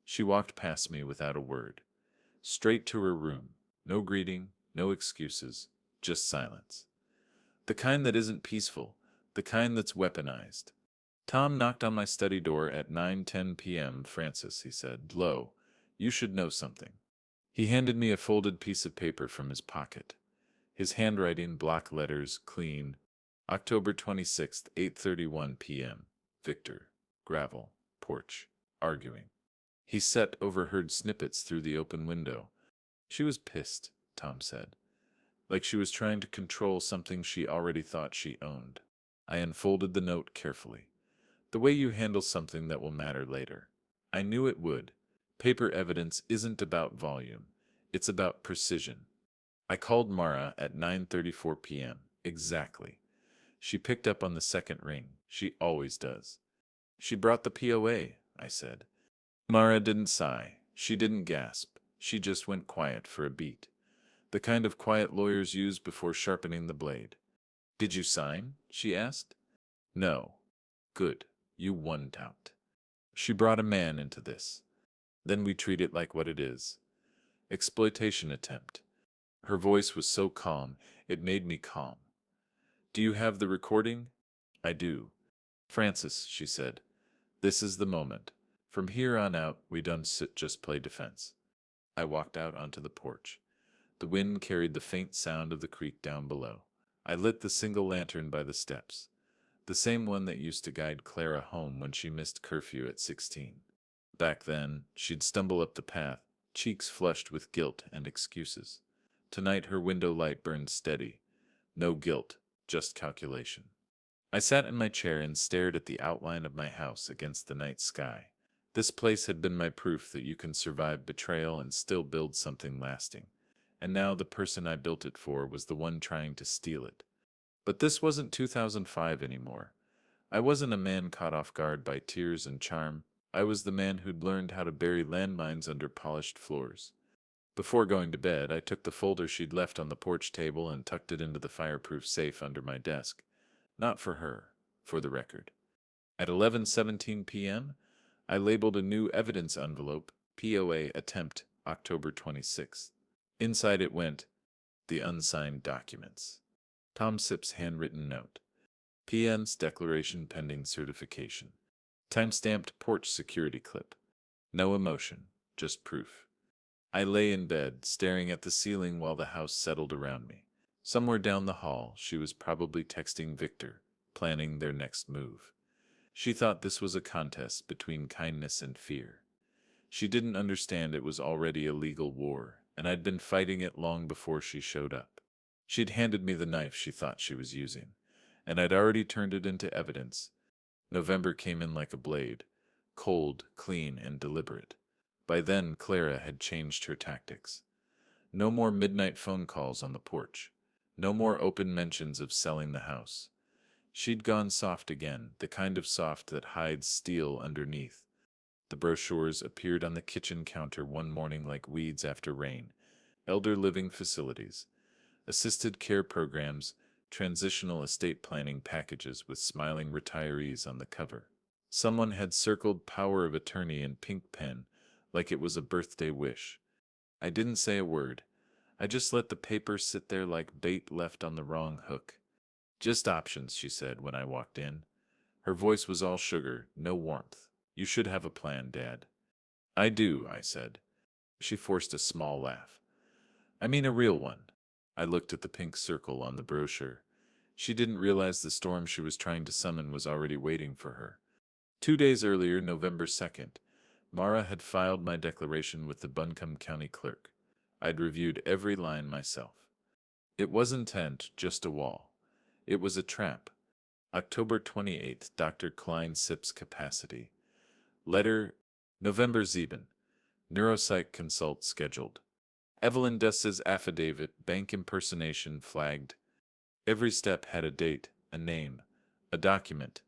She walked past me without a word. Straight to her room. No greeting, no excuses, just silence. The kind that isn't peaceful, the kind that's weaponized. Tom knocked on my study door at 9:10 p.m. Francis, he said, "Lo, you should know something." He handed me a folded piece of paper from his pocket. His handwriting, block letters, clean. October 26th, 8:31 p.m. Victor. Gravel. Porch. Arguing. He set overheard snippets through the open window. She was pissed, Tom said, like she was trying to control something she already thought she owned. I unfolded the note carefully. The way you handle something that will matter later. I knew it would. Paper evidence isn't about volume. It's about precision. I called Mara at 9:34 p.m. Exactly. She picked up on the second ring. She always does. She brought the POA, I said. Mara didn't sigh. She didn't gasp. She just went quiet for a beat. The kind of quiet lawyers use before sharpening the blade. "Did you sign?" she asked. "No." "Good. You won, tout." She brought a man into this. Then we treat it like what it is. Exploitation attempt. Her voice was so calm, it made me calm. "Do you have the recording?" "I do." "Francis," she said, "this is the moment. From here on out, we don't sit just play defense." I walked out onto the porch. The wind carried the faint sound of the creek down below. I lit the single lantern by the steps, the same one that used to guide Clara home when she missed curfew at 16. Back then, she'd stumble up the path, cheeks flushed with guilt and excuses. Tonight her window light burned steady. No guilt, just calculation. I sat in my chair and stared at the outline of my house against the night sky. This place had been my proof that you can survive betrayal and still build something lasting. And now the person I built it for was the one trying to steal it. But this wasn't 2005 anymore. I wasn't a man caught off guard by tears and charm. I was the man who'd learned how to bury landmines under polished floors. Before going to bed, I took the folder she'd left on the porch table and tucked it into the fireproof safe under my desk. Not for her, for the record. At 11:17 p.m., I labeled a new evidence envelope, POA Attempt, October 26th. Inside it went, the unsigned documents. Tom Sipp's handwritten note. PM's declaration pending certification. Time-stamped porch security clip. No emotion, just proof. I lay in bed, staring at the ceiling while the house settled around me. Somewhere down the hall, she was probably texting Victor, planning their next move. She thought this was a contest between kindness and fear. She didn't understand it was already a legal war, and I'd been fighting it long before she showed up. She'd handed me the knife she thought she was using, and I'd already turned it into evidence. November came in like a blade, cold, clean, and deliberate. By then, Clara had changed her tactics. No more midnight phone calls on the porch. No more open mentions of selling the house. She'd gone soft again, the kind of soft that hides steel underneath. The brochures appeared on the kitchen counter one morning like weeds after rain. Elder living facilities, assisted care programs, transitional estate planning packages with smiling retirees on the cover. Someone had circled power of attorney in pink pen, like it was a birthday wish. I didn't say a word. I just let the paper sit there like bait left on the wrong hook. "Just options," she said when I walked in. Her voice was all sugar, no warmth. "You should have a plan, Dad." "I do," I said. She forced a small laugh. "I mean a real one." I looked at the pink circle on the brochure. She didn't realize the storm she was trying to summon was already waiting for her. 2 days earlier, November 2nd, Mara had filed my declaration with the Buncombe County clerk. I'd reviewed every line myself. It wasn't intent, just a wall. It was a trap. October 28th, Dr. Klein Sipp's capacity. Letter, November 7. Neuropsych consult scheduled. Evelyn Dess's affidavit, bank impersonation flagged. Every step had a date, a name, a document.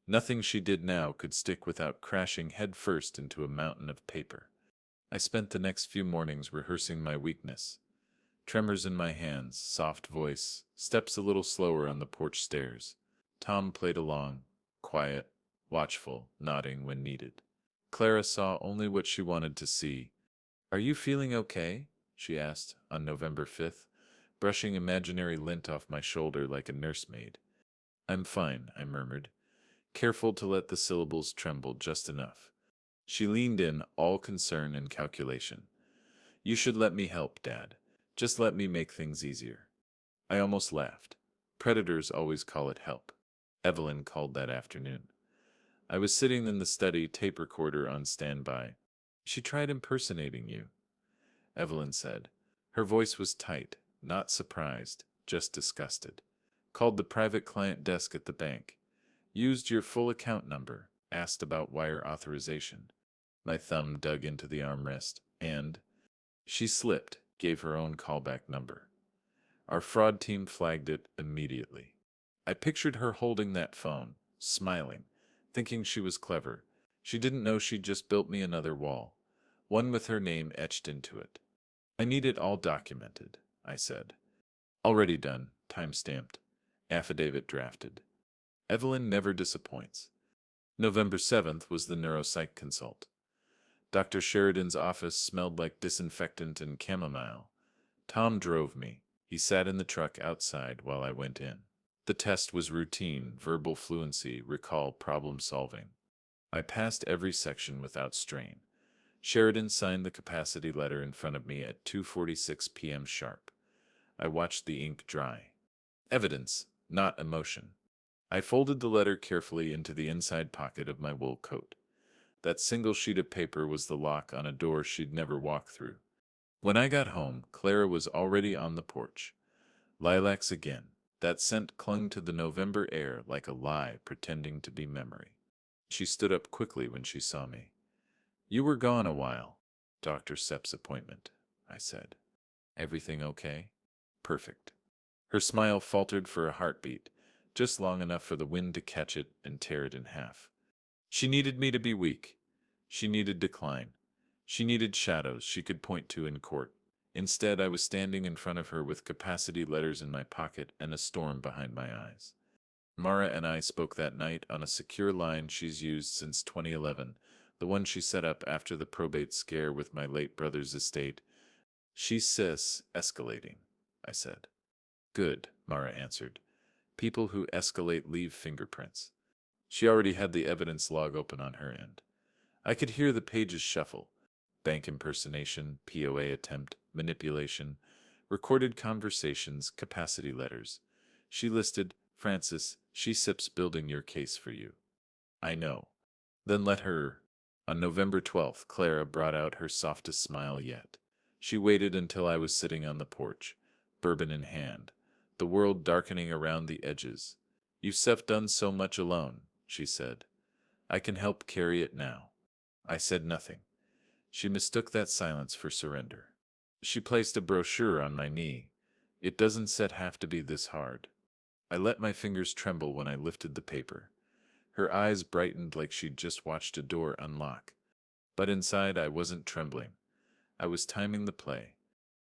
Nothing she did now could stick without crashing headfirst into a mountain of paper. I spent the next few mornings rehearsing my weakness. Tremors in my hands, soft voice, steps a little slower on the porch stairs. Tom played along, quiet, watchful, nodding when needed. Clara saw only what she wanted to see. "Are you feeling okay?" she asked on November 5th, brushing imaginary lint off my shoulder like a nursemaid. "I'm fine," I murmured, careful to let the syllables tremble just enough. She leaned in, all concern and calculation. "You should let me help, Dad. Just let me make things easier." I almost laughed. Predators always call it help. Evelyn called that afternoon. I was sitting in the study, tape recorder on standby. "She tried impersonating you," Evelyn said. Her voice was tight, not surprised, just disgusted. "Called the private client desk at the bank. Used your full account number. Asked about wire authorization." My thumb dug into the armrest, and she slipped, gave her own callback number. Our fraud team flagged it immediately. I pictured her holding that phone, smiling, thinking she was clever. She didn't know she'd just built me another wall, one with her name etched into it. "I need it all documented," I said. "Already done, time-stamped. Affidavit drafted." Evelyn never disappoints. November 7th was the neuropsych consult. Dr. Sheridan's office smelled like disinfectant and chamomile. Tom drove me. He sat in the truck outside while I went in. The test was routine: verbal fluency, recall, problem solving. I passed every section without strain. Sheridan signed the capacity letter in front of me at 2:46 p.m. sharp. I watched the ink dry. Evidence, not emotion. I folded the letter carefully into the inside pocket of my wool coat. That single sheet of paper was the lock on a door she'd never walked through. When I got home, Clara was already on the porch. Lilacs again. That scent clung to the November air like a lie pretending to be memory. She stood up quickly when she saw me. "You were gone a while." "Dr. Sepp's appointment," I said. "Everything okay?" "Perfect." Her smile faltered for a heartbeat, just long enough for the wind to catch it and tear it in half. She needed me to be weak. She needed decline. She needed shadows she could point to in court. Instead, I was standing in front of her with capacity letters in my pocket and a storm behind my eyes. Mara and I spoke that night on a secure line she's used since 2011, the one she set up after the probate scare with my late brother's estate. "She's escalating," I said. "Good," Mara answered. "People who escalate leave fingerprints." She already had the evidence log open on her end. I could hear the pages shuffle. Bank impersonation, POA attempt, manipulation, recorded conversations, capacity letters. She listed, "Francis, she sips building your case for you." "I know." "Then let her." On November 12th, Clara brought out her softest smile yet. She waited until I was sitting on the porch, bourbon in hand, the world darkening around the edges. "You've done so much alone," she said. "I can help carry it now." I said nothing. She mistook that silence for surrender. She placed a brochure on my knee. "It doesn't have to be this hard." I let my fingers tremble when I lifted the paper. Her eyes brightened like she'd just watched a door unlock. But inside I wasn't trembling. I was timing the play.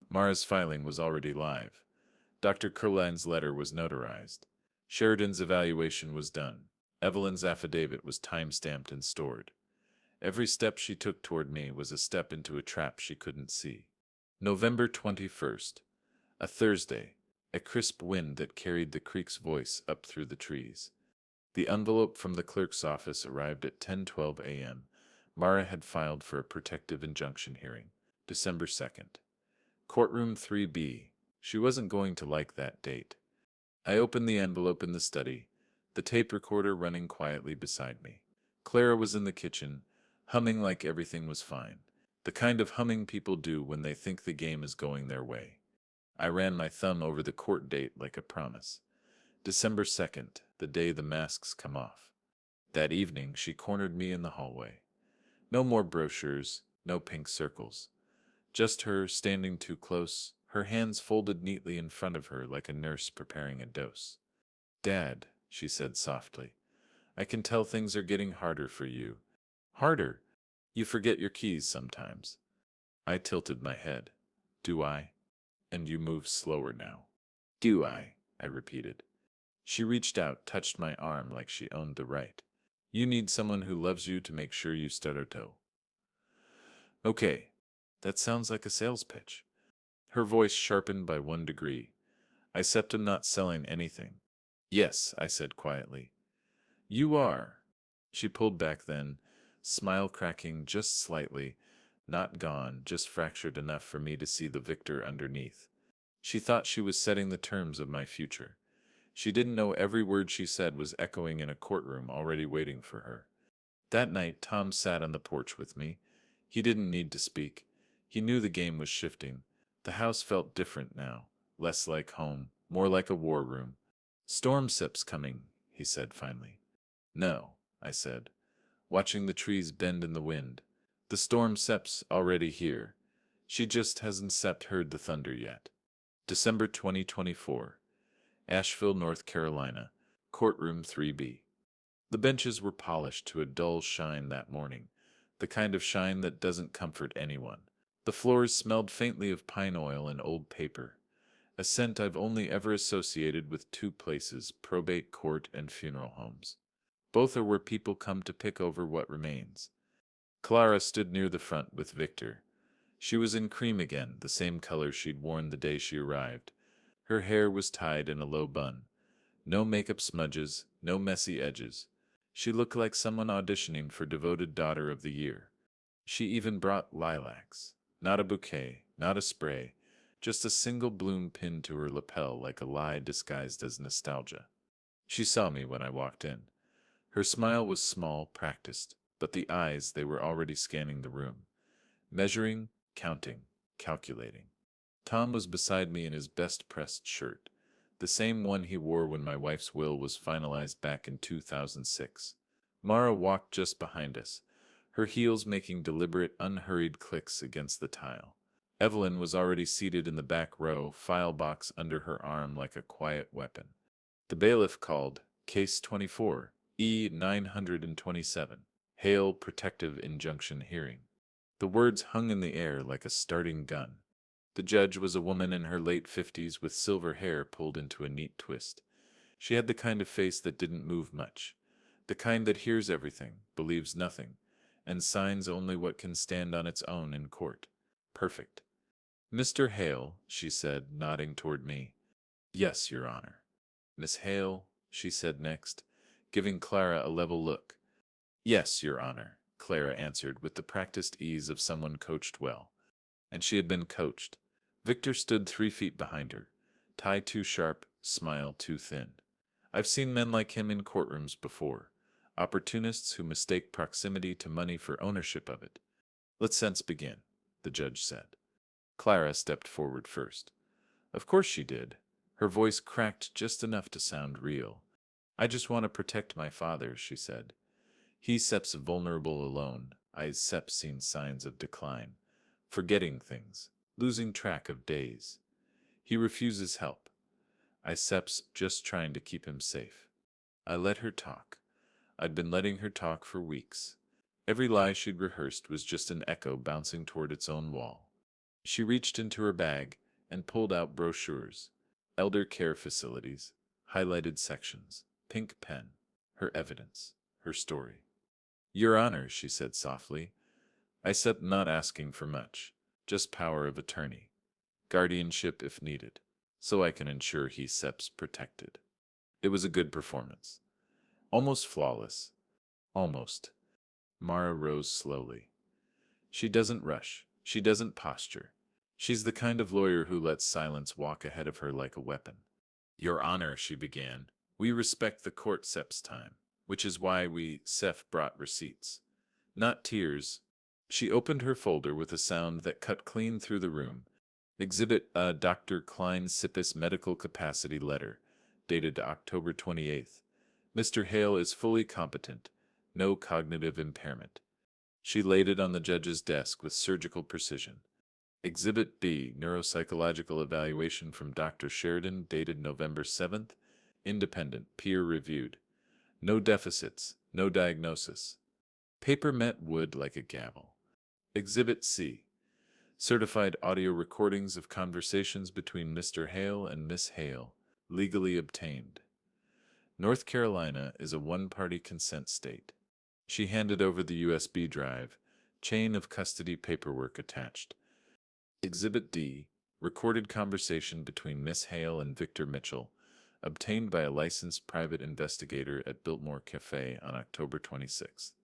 Mara's filing was already live. Dr. Curline's letter was notarized. Sheridan's evaluation was done. Evelyn's affidavit was time-stamped and stored. Every step she took toward me was a step into a trap she couldn't see. November 21st. A Thursday. A crisp wind that carried the creek's voice up through the trees. The envelope from the clerk's office arrived at 10:12 a.m. Mara had filed for a protective injunction hearing, December 2nd. Courtroom 3B. She wasn't going to like that date. I opened the envelope in the study, the tape recorder running quietly beside me. Clara was in the kitchen, humming like everything was fine, the kind of humming people do when they think the game is going their way. I ran my thumb over the court date like a promise. December 2nd, the day the masks come off. That evening, she cornered me in the hallway. No more brochures, no pink circles. Just her, standing too close, her hands folded neatly in front of her like a nurse preparing a dose. "Dad," she said softly. I can tell things are getting harder for you. Harder? You forget your keys sometimes. I tilted my head. Do I? And you move slower now. Do I repeated. She reached out, touched my arm like she owned the right. You need someone who loves you to make sure you stutter toe. Okay, that sounds like a sales pitch. Her voice sharpened by 1 degree. I said I'm not selling anything. Yes, I said quietly. You are. She pulled back then, smile cracking just slightly, not gone, just fractured enough for me to see the victor underneath. She thought she was setting the terms of my future. She didn't know every word she said was echoing in a courtroom already waiting for her. That night, Tom sat on the porch with me. He didn't need to speak. He knew the game was shifting. The house felt different now, less like home, more like a war room. Storm Sip's coming, he said finally. No, I said, watching the trees bend in the wind. The storm Sep's already here. She just hasn't Sept heard the thunder yet. December 2024. Asheville, North Carolina, Courtroom 3B. The benches were polished to a dull shine that morning, the kind of shine that doesn't comfort anyone. The floors smelled faintly of pine oil and old paper, a scent I've only ever associated with two places, probate court and funeral homes. Both are where people come to pick over what remains. Clara stood near the front with Victor. She was in cream again, the same color she'd worn the day she arrived. Her hair was tied in a low bun. No makeup smudges, no messy edges. She looked like someone auditioning for Devoted Daughter of the Year. She even brought lilacs. Not a bouquet, not a spray, just a single bloom pinned to her lapel like a lie disguised as nostalgia. She saw me when I walked in. Her smile was small, practiced, but the eyes, they were already scanning the room. Measuring, counting, calculating. Tom was beside me in his best pressed shirt, the same one he wore when my wife's will was finalized back in 2006. Mara walked just behind us, her heels making deliberate, unhurried clicks against the tile. Evelyn was already seated in the back row, file box under her arm like a quiet weapon. The bailiff called, Case 24, E927, Hail Protective Injunction Hearing. The words hung in the air like a starting gun. The judge was a woman in her late 50s with silver hair pulled into a neat twist. She had the kind of face that didn't move much, the kind that hears everything, believes nothing, and signs only what can stand on its own in court. Perfect. Mr. Hale, she said, nodding toward me. Yes, Your Honor. Miss Hale, she said next, giving Clara a level look. Yes, Your Honor, Clara answered with the practiced ease of someone coached well. And she had been coached. Victor stood 3 feet behind her, tie too sharp, smile too thin. I've seen men like him in courtrooms before, opportunists who mistake proximity to money for ownership of it. Let sense begin, the judge said. Clara stepped forward first. Of course she did. Her voice cracked just enough to sound real. I just want to protect my father, she said. He Sep's vulnerable alone. Sep's seen signs of decline. Forgetting things, losing track of days. He refuses help. Sep's just trying to keep him safe. I let her talk. I'd been letting her talk for weeks. Every lie she'd rehearsed was just an echo bouncing toward its own wall. She reached into her bag and pulled out brochures, elder care facilities, highlighted sections, pink pen, her evidence, her story. Your Honor, she said softly, Sep's not asking for much, just power of attorney, guardianship if needed, so I can ensure Sep's protected. It was a good performance. Almost flawless. Almost. Mara rose slowly. She doesn't rush. She doesn't posture. She's the kind of lawyer who lets silence walk ahead of her like a weapon. Your Honor, she began, we respect the court Sep's time, which is why Sep brought receipts. Not tears. She opened her folder with a sound that cut clean through the room. Exhibit a Dr. Klein Sippis medical capacity letter, dated October 28th. Mr. Hale is fully competent. No cognitive impairment. She laid it on the judge's desk with surgical precision. Exhibit B, neuropsychological evaluation from Dr. Sheridan, dated November 7th. Independent, peer-reviewed. No deficits, no diagnosis. Paper met wood like a gavel. Exhibit C. Certified audio recordings of conversations between Mr. Hale and Miss Hale, legally obtained. North Carolina is a one-party consent state. She handed over the USB drive, chain of custody paperwork attached. Exhibit D. Recorded conversation between Miss Hale and Victor Mitchell, obtained by a licensed private investigator at Biltmore Cafe on October 26.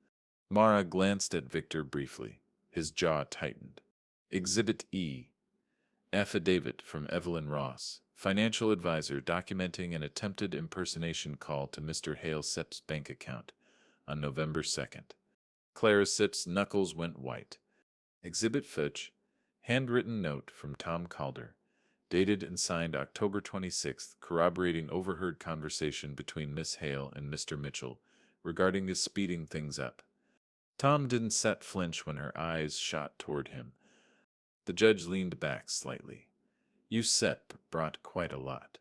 Mara glanced at Victor briefly. His jaw tightened. Exhibit E. Affidavit from Evelyn Ross, financial advisor documenting an attempted impersonation call to Mr. Hale Sepp's bank account on November 2nd. Clara Sepp's knuckles went white. Exhibit Fitch. Handwritten note from Tom Calder, dated and signed October 26th, corroborating overheard conversation between Miss Hale and Mr. Mitchell regarding the speeding things up. Tom didn't flinch when her eyes shot toward him. The judge leaned back slightly. You Sepp brought quite a lot.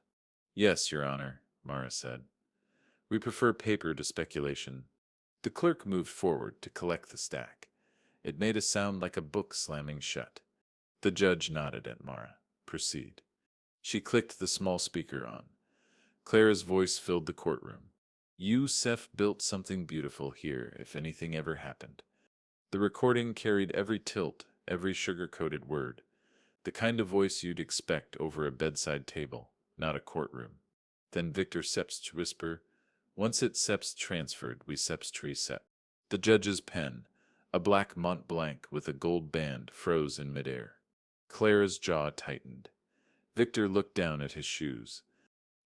Yes, Your Honor, Mara said. We prefer paper to speculation. The clerk moved forward to collect the stack. It made a sound like a book slamming shut. The judge nodded at Mara. Proceed. She clicked the small speaker on. Clara's voice filled the courtroom. You Sepp built something beautiful here if anything ever happened. The recording carried every tilt, every sugar-coated word. The kind of voice you'd expect over a bedside table, not a courtroom. Then Victor Sepp's whisper, once it Sepp's transferred, we Sepp's tree Sepp. The judge's pen, a black Mont Blanc with a gold band, froze in midair. Clara's jaw tightened. Victor looked down at his shoes.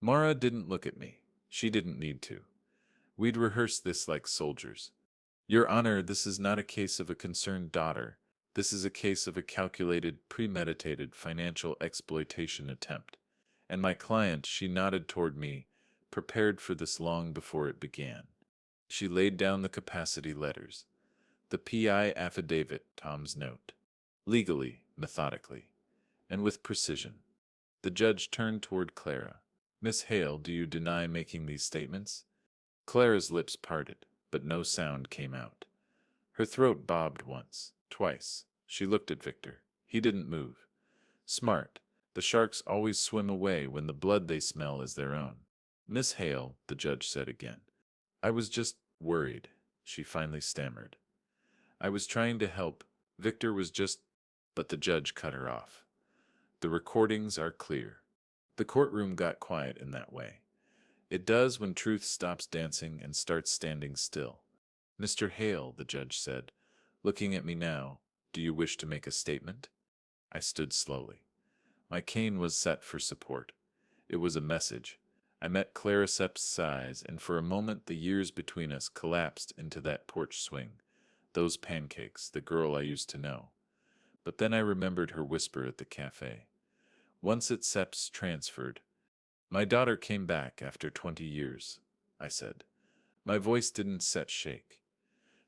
Mara didn't look at me. She didn't need to. We'd rehearsed this like soldiers. Your Honor, this is not a case of a concerned daughter. This is a case of a calculated, premeditated financial exploitation attempt. And my client, she nodded toward me, prepared for this long before it began. She laid down the capacity letters. The PI affidavit, Tom's note. Legally, methodically, and with precision. The judge turned toward Clara. Miss Hale, do you deny making these statements? Clara's lips parted, but no sound came out. Her throat bobbed once, twice. She looked at Victor. He didn't move. Smart. The sharks always swim away when the blood they smell is their own. Miss Hale, the judge said again. I was just worried, she finally stammered. I was trying to help. Victor was just... But the judge cut her off. The recordings are clear. The courtroom got quiet in that way. It does when truth stops dancing and starts standing still. Mr. Hale, the judge said, looking at me now, do you wish to make a statement? I stood slowly. My cane was set for support. It was a message. I met Clara Sepp's sighs, and for a moment the years between us collapsed into that porch swing, those pancakes, the girl I used to know. But then I remembered her whisper at the cafe. Once it Sepp's transferred. My daughter came back after 20 years, I said. My voice didn't shake.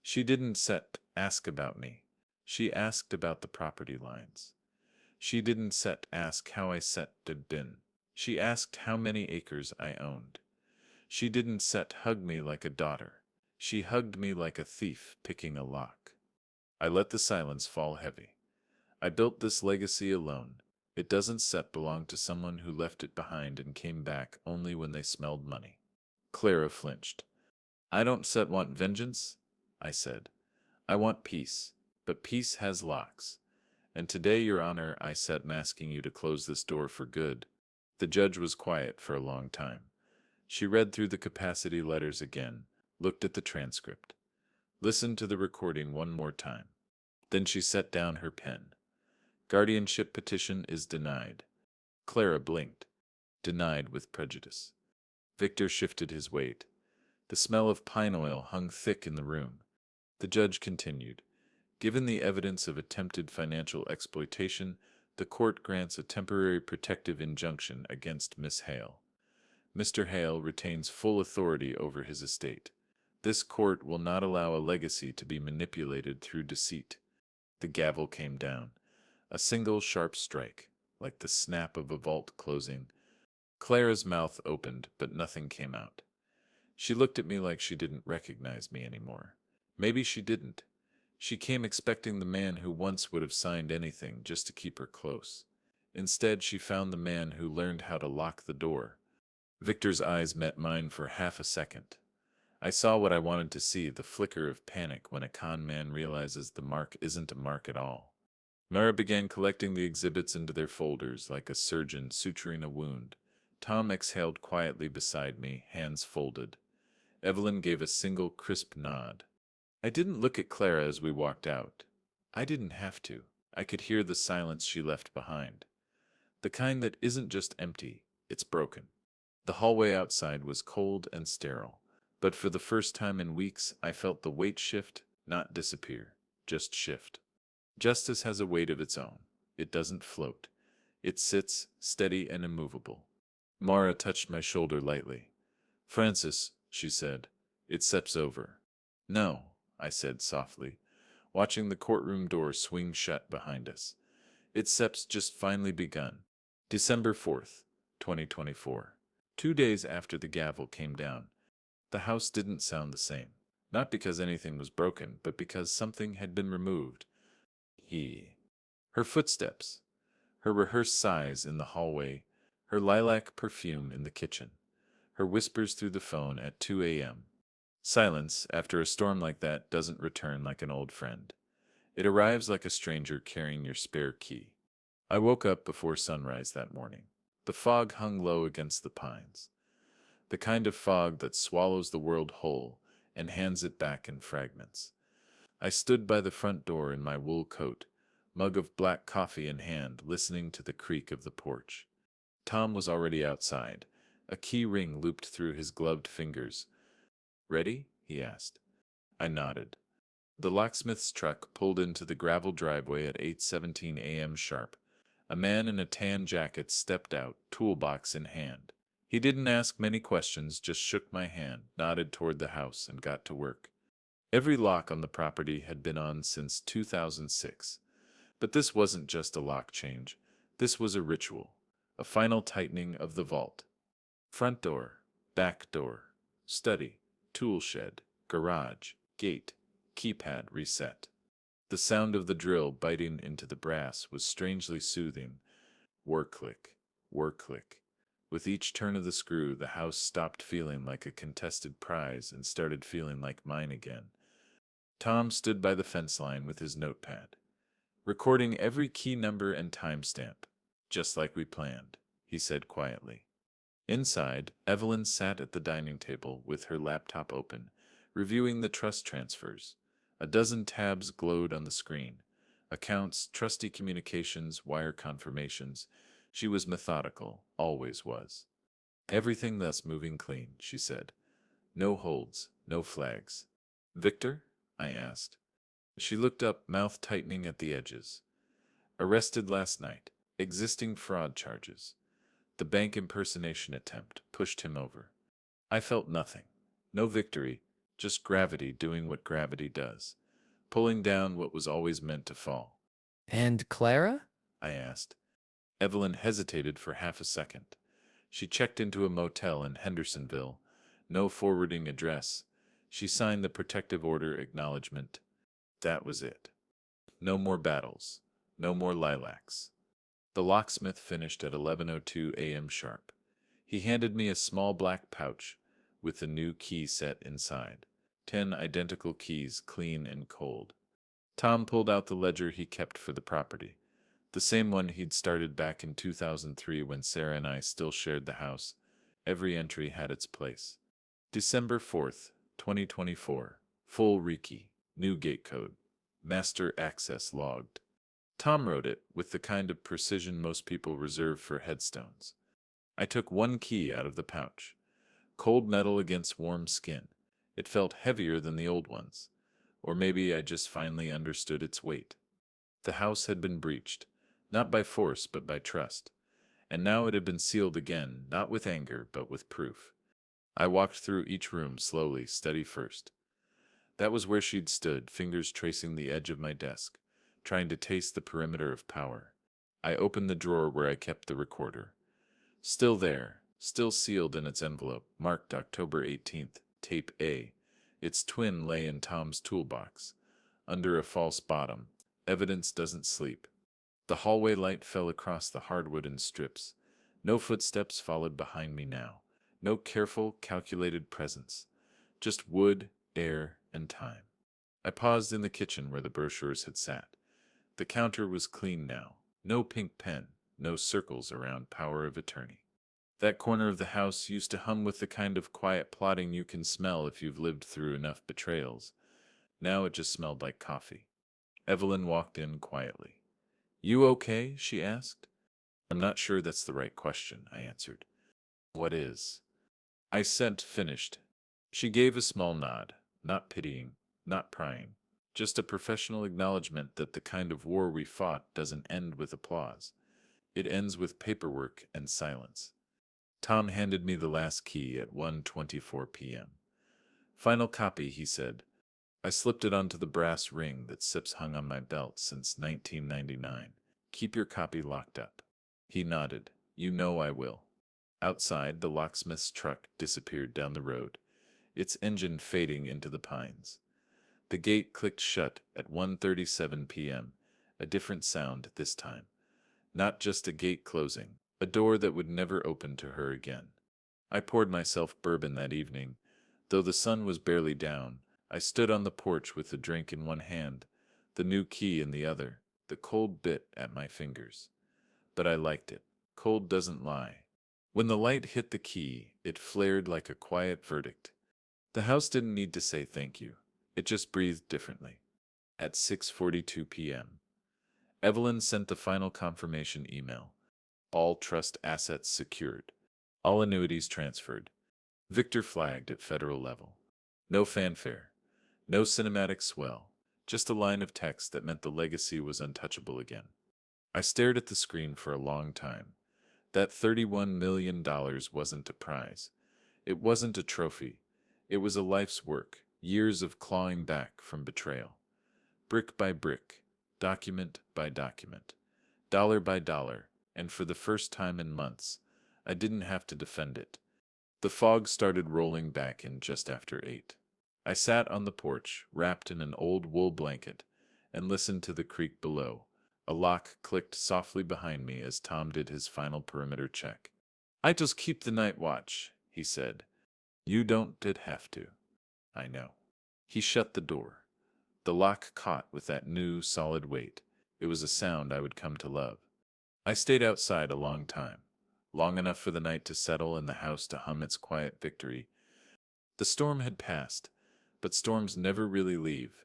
She didn't ask about me. She asked about the property lines. She didn't ask how I had been. She asked how many acres I owned. She didn't hug me like a daughter. She hugged me like a thief picking a lock. I let the silence fall heavy. I built this legacy alone. It doesn't belong to someone who left it behind and came back only when they smelled money. Clara flinched. I don't want vengeance, I said. I want peace, but peace has locks. And today, Your Honor, I asking you to close this door for good. The judge was quiet for a long time. She read through the capacity letters again, looked at the transcript, listened to the recording one more time. Then she set down her pen. Guardianship petition is denied. Clara blinked. Denied with prejudice. Victor shifted his weight. The smell of pine oil hung thick in the room. The judge continued. Given the evidence of attempted financial exploitation, the court grants a temporary protective injunction against Miss Hale. Mr. Hale retains full authority over his estate. This court will not allow a legacy to be manipulated through deceit. The gavel came down. A single sharp strike, like the snap of a vault closing. Clara's mouth opened, but nothing came out. She looked at me like she didn't recognize me anymore. Maybe she didn't. She came expecting the man who once would have signed anything just to keep her close. Instead, she found the man who learned how to lock the door. Victor's eyes met mine for half a second. I saw what I wanted to see, the flicker of panic when a con man realizes the mark isn't a mark at all. Mara began collecting the exhibits into their folders like a surgeon suturing a wound. Tom exhaled quietly beside me, hands folded. Evelyn gave a single crisp nod. I didn't look at Clara as we walked out. I didn't have to. I could hear the silence she left behind. The kind that isn't just empty, it's broken. The hallway outside was cold and sterile, but for the first time in weeks I felt the weight shift, not disappear, just shift. Justice has a weight of its own. It doesn't float. It sits, steady and immovable. Mara touched my shoulder lightly. "Francis," she said, "it steps over." "No," I said softly, watching the courtroom door swing shut behind us. "Its steps just finally begun." December 4th, 2024. 2 days after the gavel came down, the house didn't sound the same. Not because anything was broken, but because something had been removed. Her footsteps, her rehearsed sighs in the hallway, her lilac perfume in the kitchen, her whispers through the phone at 2 a.m. Silence, after a storm like that, doesn't return like an old friend. It arrives like a stranger carrying your spare key. I woke up before sunrise that morning. The fog hung low against the pines. The kind of fog that swallows the world whole and hands it back in fragments. I stood by the front door in my wool coat, mug of black coffee in hand, listening to the creak of the porch. Tom was already outside, a key ring looped through his gloved fingers. "Ready?" he asked. I nodded. The locksmith's truck pulled into the gravel driveway at 8:17 a.m. sharp. A man in a tan jacket stepped out, toolbox in hand. He didn't ask many questions, just shook my hand, nodded toward the house, and got to work. Every lock on the property had been on since 2006. But this wasn't just a lock change. This was a ritual, a final tightening of the vault. Front door, back door, study, tool shed, garage, gate, keypad reset. The sound of the drill biting into the brass was strangely soothing. Whir click, whir click. With each turn of the screw, the house stopped feeling like a contested prize and started feeling like mine again. Tom stood by the fence line with his notepad, recording every key number and timestamp. "Just like we planned," he said quietly. Inside, Evelyn sat at the dining table with her laptop open, reviewing the trust transfers. A dozen tabs glowed on the screen. Accounts, trustee communications, wire confirmations. She was methodical, always was. "Everything thus moving clean," she said. "No holds, no flags." "Victor?" I asked. She looked up, mouth tightening at the edges. "Arrested last night. Existing fraud charges. The bank impersonation attempt pushed him over." I felt nothing. No victory, just gravity doing what gravity does, pulling down what was always meant to fall. "And Clara?" I asked. Evelyn hesitated for half a second. She checked into a motel in Hendersonville. No forwarding address. She signed the protective order acknowledgement. That was it. No more battles. No more lilacs. The locksmith finished at 11:02 a.m. sharp. He handed me a small black pouch with the new key set inside. 10 identical keys, clean and cold. Tom pulled out the ledger he kept for the property, the same one he'd started back in 2003 when Sarah and I still shared the house. Every entry had its place. December 4th, 2024. Full rekey. New gate code. Master access logged. Tom wrote it with the kind of precision most people reserve for headstones. I took one key out of the pouch. Cold metal against warm skin. It felt heavier than the old ones. Or maybe I just finally understood its weight. The house had been breached, not by force but by trust. And now it had been sealed again, not with anger but with proof. I walked through each room slowly, study first. That was where she'd stood, fingers tracing the edge of my desk, trying to taste the perimeter of power. I opened the drawer where I kept the recorder. Still there, still sealed in its envelope, marked October 18th, Tape A. Its twin lay in Tom's toolbox. Under a false bottom. Evidence doesn't sleep. The hallway light fell across the hardwood in strips. No footsteps followed behind me now. No careful, calculated presence. Just wood, air, and time. I paused in the kitchen where the brochures had sat. The counter was clean now. No pink pen, no circles around power of attorney. That corner of the house used to hum with the kind of quiet plotting you can smell if you've lived through enough betrayals. Now it just smelled like coffee. Evelyn walked in quietly. "You okay?" she asked. "I'm not sure that's the right question," I answered. "What is?" I said, finished. She gave a small nod, not pitying, not prying, just a professional acknowledgement that the kind of war we fought doesn't end with applause. It ends with paperwork and silence. Tom handed me the last key at 1:24 p.m. "Final copy," he said. I slipped it onto the brass ring that Sips hung on my belt since 1999. "Keep your copy locked up." He nodded. "You know I will." Outside, the locksmith's truck disappeared down the road, its engine fading into the pines. The gate clicked shut at 1:37 p.m., a different sound this time. Not just a gate closing, a door that would never open to her again. I poured myself bourbon that evening. Though the sun was barely down, I stood on the porch with the drink in one hand, the new key in the other, the cold bit at my fingers. But I liked it. Cold doesn't lie. When the light hit the key, it flared like a quiet verdict. The house didn't need to say thank you. It just breathed differently. At 6:42 p.m., Evelyn sent the final confirmation email. All trust assets secured. All annuities transferred. Victor flagged at federal level. No fanfare. No cinematic swell. Just a line of text that meant the legacy was untouchable again. I stared at the screen for a long time. That $31 million wasn't a prize. It wasn't a trophy. It was a life's work, years of clawing back from betrayal. Brick by brick, document by document, dollar by dollar, and for the first time in months, I didn't have to defend it. The fog started rolling back in just after 8. I sat on the porch, wrapped in an old wool blanket, and listened to the creak below. A lock clicked softly behind me as Tom did his final perimeter check. "I just keep the night watch," he said. "You don't did have to." "I know." He shut the door. The lock caught with that new, solid weight. It was a sound I would come to love. I stayed outside a long time, long enough for the night to settle and the house to hum its quiet victory. The storm had passed, but storms never really leave.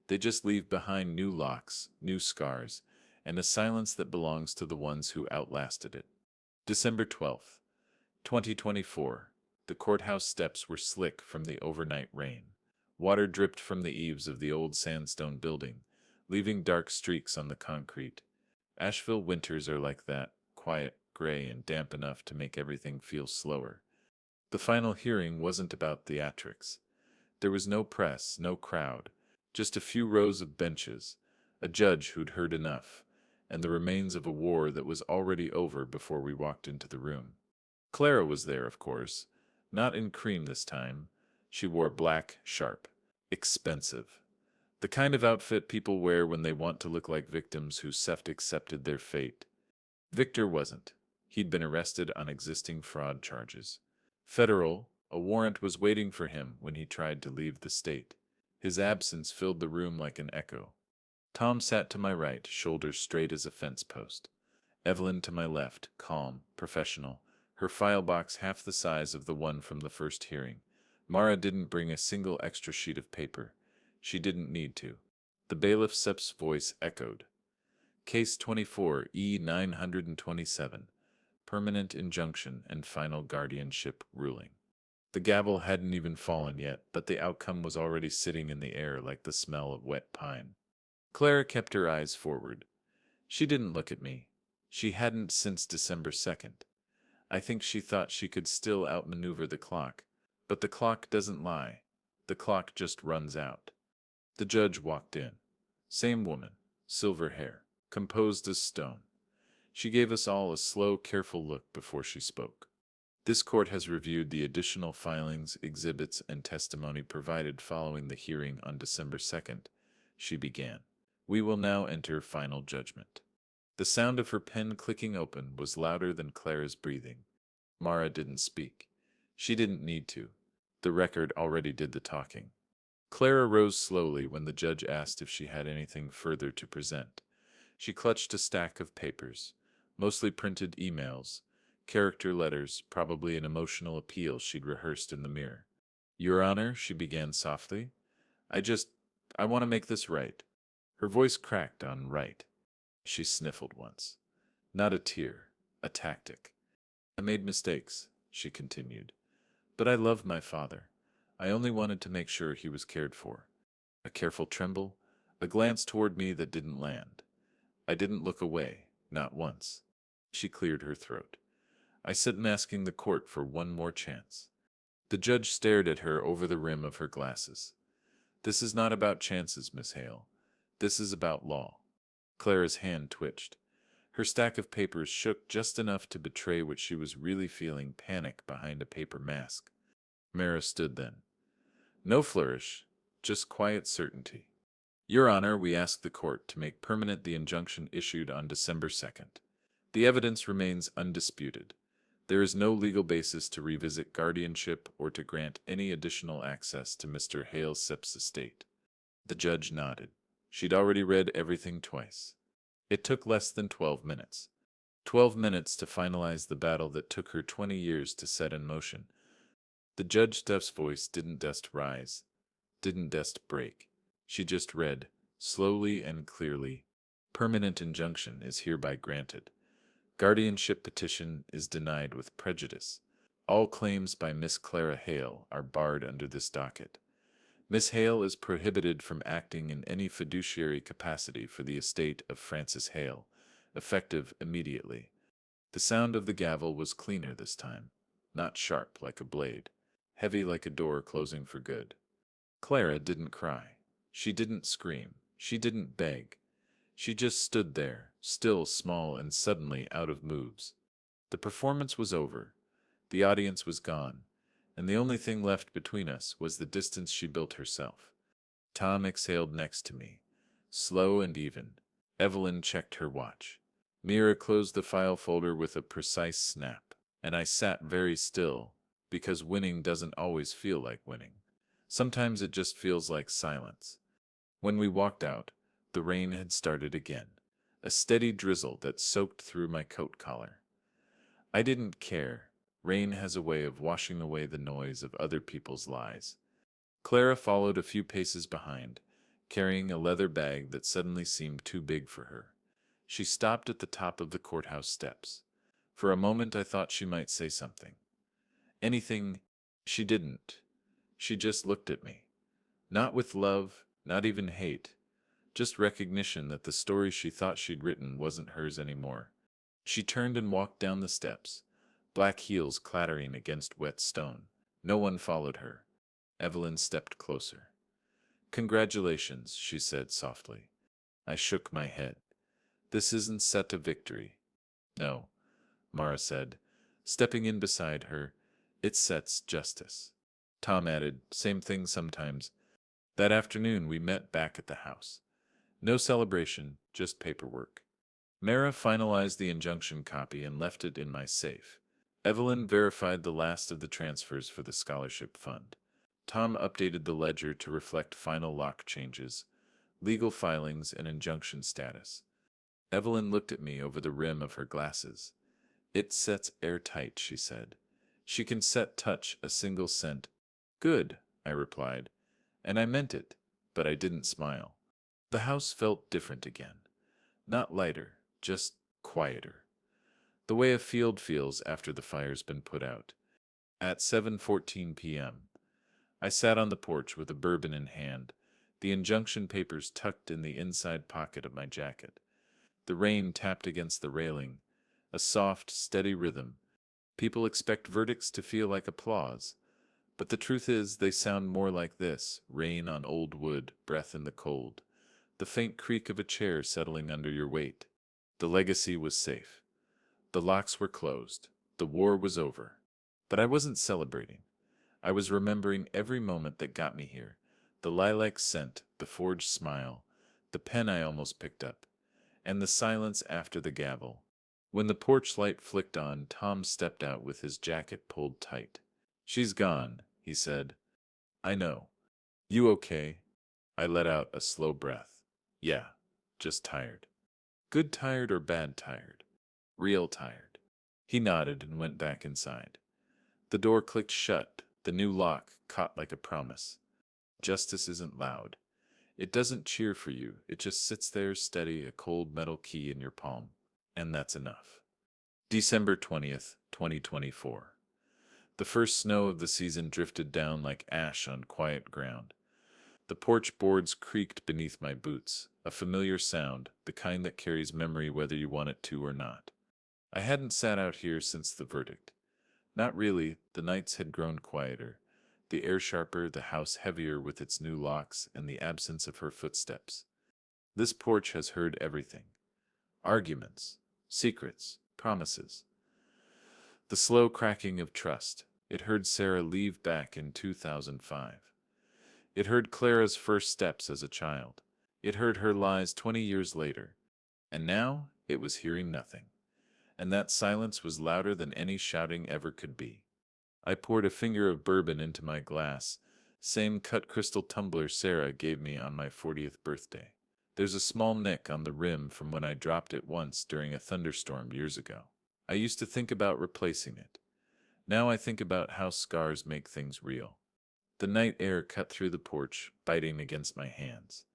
They just leave behind new locks, new scars, and a silence that belongs to the ones who outlasted it. December 12th, 2024. The courthouse steps were slick from the overnight rain. Water dripped from the eaves of the old sandstone building, leaving dark streaks on the concrete. Asheville winters are like that, quiet, gray, and damp enough to make everything feel slower. The final hearing wasn't about theatrics. There was no press, no crowd, just a few rows of benches, a judge who'd heard enough, and the remains of a war that was already over before we walked into the room. Clara was there, of course, not in cream this time. She wore black, sharp, expensive. The kind of outfit people wear when they want to look like victims who accepted their fate. Victor wasn't. He'd been arrested on existing fraud charges. Federal, a warrant was waiting for him when he tried to leave the state. His absence filled the room like an echo. Tom sat to my right, shoulders straight as a fence post. Evelyn to my left, calm, professional, her file box half the size of the one from the first hearing. Mara didn't bring a single extra sheet of paper. She didn't need to. The bailiff Sep's voice echoed. Case 24 E927. Permanent injunction and final guardianship ruling. The gavel hadn't even fallen yet, but the outcome was already sitting in the air like the smell of wet pine. Clara kept her eyes forward. She didn't look at me. She hadn't since December 2nd. I think she thought she could still outmaneuver the clock. But the clock doesn't lie. The clock just runs out. The judge walked in. Same woman, silver hair, composed as stone. She gave us all a slow, careful look before she spoke. This court has reviewed the additional filings, exhibits, and testimony provided following the hearing on December 2nd, she began. We will now enter final judgment. The sound of her pen clicking open was louder than Clara's breathing. Mara didn't speak. She didn't need to. The record already did the talking. Clara rose slowly when the judge asked if she had anything further to present. She clutched a stack of papers, mostly printed emails, character letters, probably an emotional appeal she'd rehearsed in the mirror. Your Honor, she began softly, I want to make this right. Her voice cracked on right. She sniffled once. Not a tear, a tactic. I made mistakes, she continued. But I loved my father. I only wanted to make sure he was cared for. A careful tremble, a glance toward me that didn't land. I didn't look away, not once. She cleared her throat. I said I'm asking the court for one more chance. The judge stared at her over the rim of her glasses. This is not about chances, Miss Hale. This is about law. Clara's hand twitched. Her stack of papers shook just enough to betray what she was really feeling, panic behind a paper mask. Mara stood then. No flourish, just quiet certainty. Your Honor, we ask the court to make permanent the injunction issued on December 2nd. The evidence remains undisputed. There is no legal basis to revisit guardianship or to grant any additional access to Mr. Hale Sipp's estate. The judge nodded. She'd already read everything twice. It took less than 12 minutes. 12 minutes to finalize the battle that took her 20 years to set in motion. The judge Duff's voice didn't just rise, didn't just break. She just read, slowly and clearly, permanent injunction is hereby granted. Guardianship petition is denied with prejudice. All claims by Miss Clara Hale are barred under this docket. Miss Hale is prohibited from acting in any fiduciary capacity for the estate of Francis Hale, effective immediately. The sound of the gavel was cleaner this time, not sharp like a blade, heavy like a door closing for good. Clara didn't cry. She didn't scream. She didn't beg. She just stood there, still, small, and suddenly out of moves. The performance was over. The audience was gone, and the only thing left between us was the distance she built herself. Tom exhaled next to me, slow and even. Evelyn checked her watch. Mira closed the file folder with a precise snap, and I sat very still, because winning doesn't always feel like winning. Sometimes it just feels like silence. When we walked out, the rain had started again, a steady drizzle that soaked through my coat collar. I didn't care. Rain has a way of washing away the noise of other people's lies. Clara followed a few paces behind, carrying a leather bag that suddenly seemed too big for her. She stopped at the top of the courthouse steps. For a moment I thought she might say something. Anything. She didn't. She just looked at me. Not with love, not even hate. Just recognition that the story she thought she'd written wasn't hers anymore. She turned and walked down the steps, black heels clattering against wet stone. No one followed her. Evelyn stepped closer. Congratulations, she said softly. I shook my head. This isn't set a victory. No, Mara said, stepping in beside her. It sets justice. Tom added, same thing sometimes. That afternoon we met back at the house. No celebration, just paperwork. Mara finalized the injunction copy and left it in my safe. Evelyn verified the last of the transfers for the scholarship fund. Tom updated the ledger to reflect final lock changes, legal filings, and injunction status. Evelyn looked at me over the rim of her glasses. It sets airtight, she said. She can set touch a single cent. Good, I replied. And I meant it, but I didn't smile. The house felt different again. Not lighter, just quieter. The way a field feels after the fire's been put out. At 7:14 p.m., I sat on the porch with a bourbon in hand, the injunction papers tucked in the inside pocket of my jacket. The rain tapped against the railing, a soft, steady rhythm. People expect verdicts to feel like applause, but the truth is they sound more like this: rain on old wood, breath in the cold, the faint creak of a chair settling under your weight. The legacy was safe. The locks were closed. The war was over. But I wasn't celebrating. I was remembering every moment that got me here. The lilac scent, the forged smile, the pen I almost picked up, and the silence after the gavel. When the porch light flicked on, Tom stepped out with his jacket pulled tight. "She's gone," he said. "I know. You okay?" I let out a slow breath. "Yeah, just tired." "Good tired or bad tired?" "Real tired." He nodded and went back inside. The door clicked shut, the new lock caught like a promise. Justice isn't loud. It doesn't cheer for you, it just sits there steady, a cold metal key in your palm. And that's enough. December 20th, 2024. The first snow of the season drifted down like ash on quiet ground. The porch boards creaked beneath my boots, a familiar sound, the kind that carries memory whether you want it to or not. I hadn't sat out here since the verdict. Not really, the nights had grown quieter, the air sharper, the house heavier with its new locks and the absence of her footsteps. This porch has heard everything. Arguments, secrets, promises. The slow cracking of trust. It heard Sarah leave back in 2005. It heard Clara's first steps as a child. It heard her lies 20 years later. And now it was hearing nothing. And that silence was louder than any shouting ever could be. I poured a finger of bourbon into my glass, same cut crystal tumbler Sarah gave me on my 40th birthday. There's a small nick on the rim from when I dropped it once during a thunderstorm years ago. I used to think about replacing it. Now I think about how scars make things real. The night air cut through the porch, biting against my hands.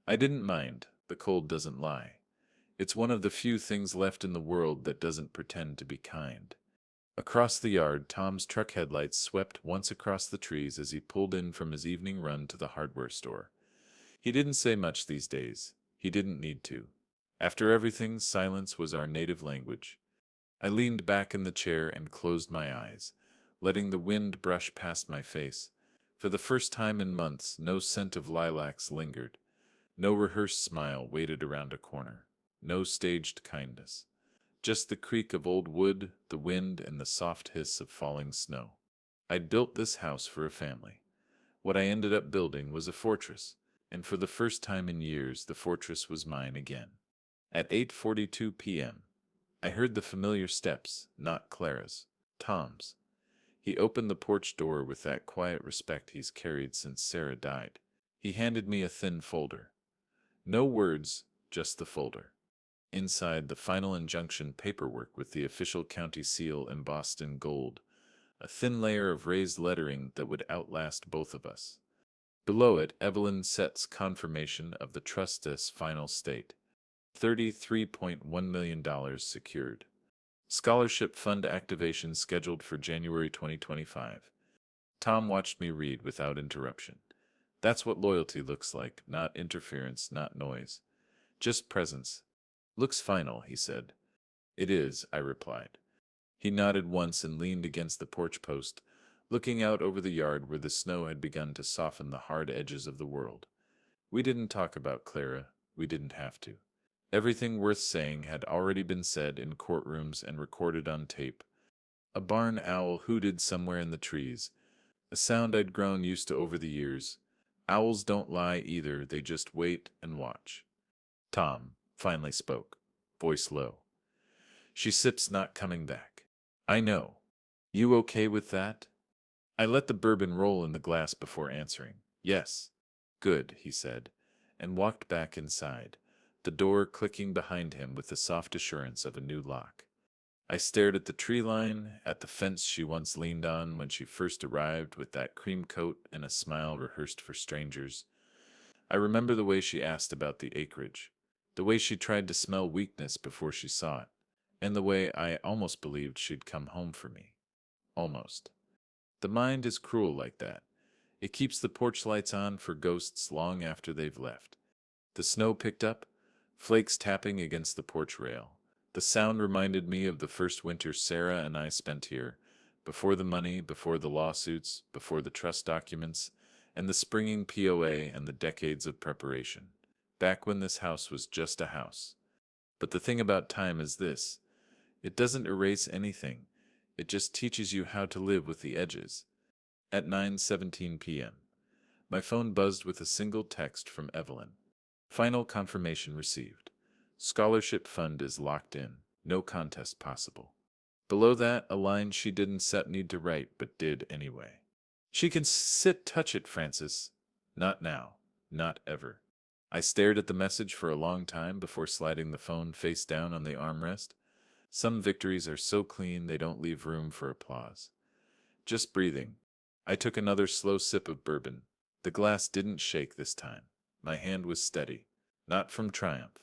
I didn't mind. The cold doesn't lie. It's one of the few things left in the world that doesn't pretend to be kind. Across the yard, Tom's truck headlights swept once across the trees as he pulled in from his evening run to the hardware store. He didn't say much these days. He didn't need to. After everything, silence was our native language. I leaned back in the chair and closed my eyes, letting the wind brush past my face. For the first time in months, no scent of lilacs lingered. No rehearsed smile waited around a corner. No staged kindness. Just the creak of old wood, the wind, and the soft hiss of falling snow. I'd built this house for a family. What I ended up building was a fortress, and for the first time in years, the fortress was mine again. At 8:42 p.m., I heard the familiar steps, not Clara's, Tom's. He opened the porch door with that quiet respect he's carried since Sarah died. He handed me a thin folder. No words, just the folder. Inside, the final injunction paperwork with the official county seal embossed in gold, a thin layer of raised lettering that would outlast both of us. Below it, Evelyn Sett's confirmation of the trust's final state. $33.1 million secured. Scholarship fund activation scheduled for January 2025. Tom watched me read without interruption. That's what loyalty looks like, not interference, not noise. Just presence. Looks final, he said. It is, I replied. He nodded once and leaned against the porch post, looking out over the yard where the snow had begun to soften the hard edges of the world. We didn't talk about Clara. We didn't have to. Everything worth saying had already been said in courtrooms and recorded on tape. A barn owl hooted somewhere in the trees, a sound I'd grown used to over the years. Owls don't lie either, they just wait and watch. Tom finally spoke, voice low. "She sips not coming back." "I know. You okay with that?" I let the bourbon roll in the glass before answering. "Yes." "Good," he said, and walked back inside, the door clicking behind him with the soft assurance of a new lock. I stared at the tree line, at the fence she once leaned on when she first arrived with that cream coat and a smile rehearsed for strangers. I remember the way she asked about the acreage, the way she tried to smell weakness before she saw it, and the way I almost believed she'd come home for me. Almost. The mind is cruel like that. It keeps the porch lights on for ghosts long after they've left. The snow picked up, flakes tapping against the porch rail. The sound reminded me of the first winter Sarah and I spent here, before the money, before the lawsuits, before the trust documents, and the springing POA and the decades of preparation. Back when this house was just a house. But the thing about time is this. It doesn't erase anything. It just teaches you how to live with the edges. At 9:17 p.m., my phone buzzed with a single text from Evelyn. Final confirmation received. Scholarship fund is locked in. No contest possible. Below that, a line she didn't set need to write, but did anyway. She can sit, touch it, Francis. Not now. Not ever. I stared at the message for a long time before sliding the phone face down on the armrest. Some victories are so clean they don't leave room for applause. Just breathing. I took another slow sip of bourbon. The glass didn't shake this time. My hand was steady. Not from triumph.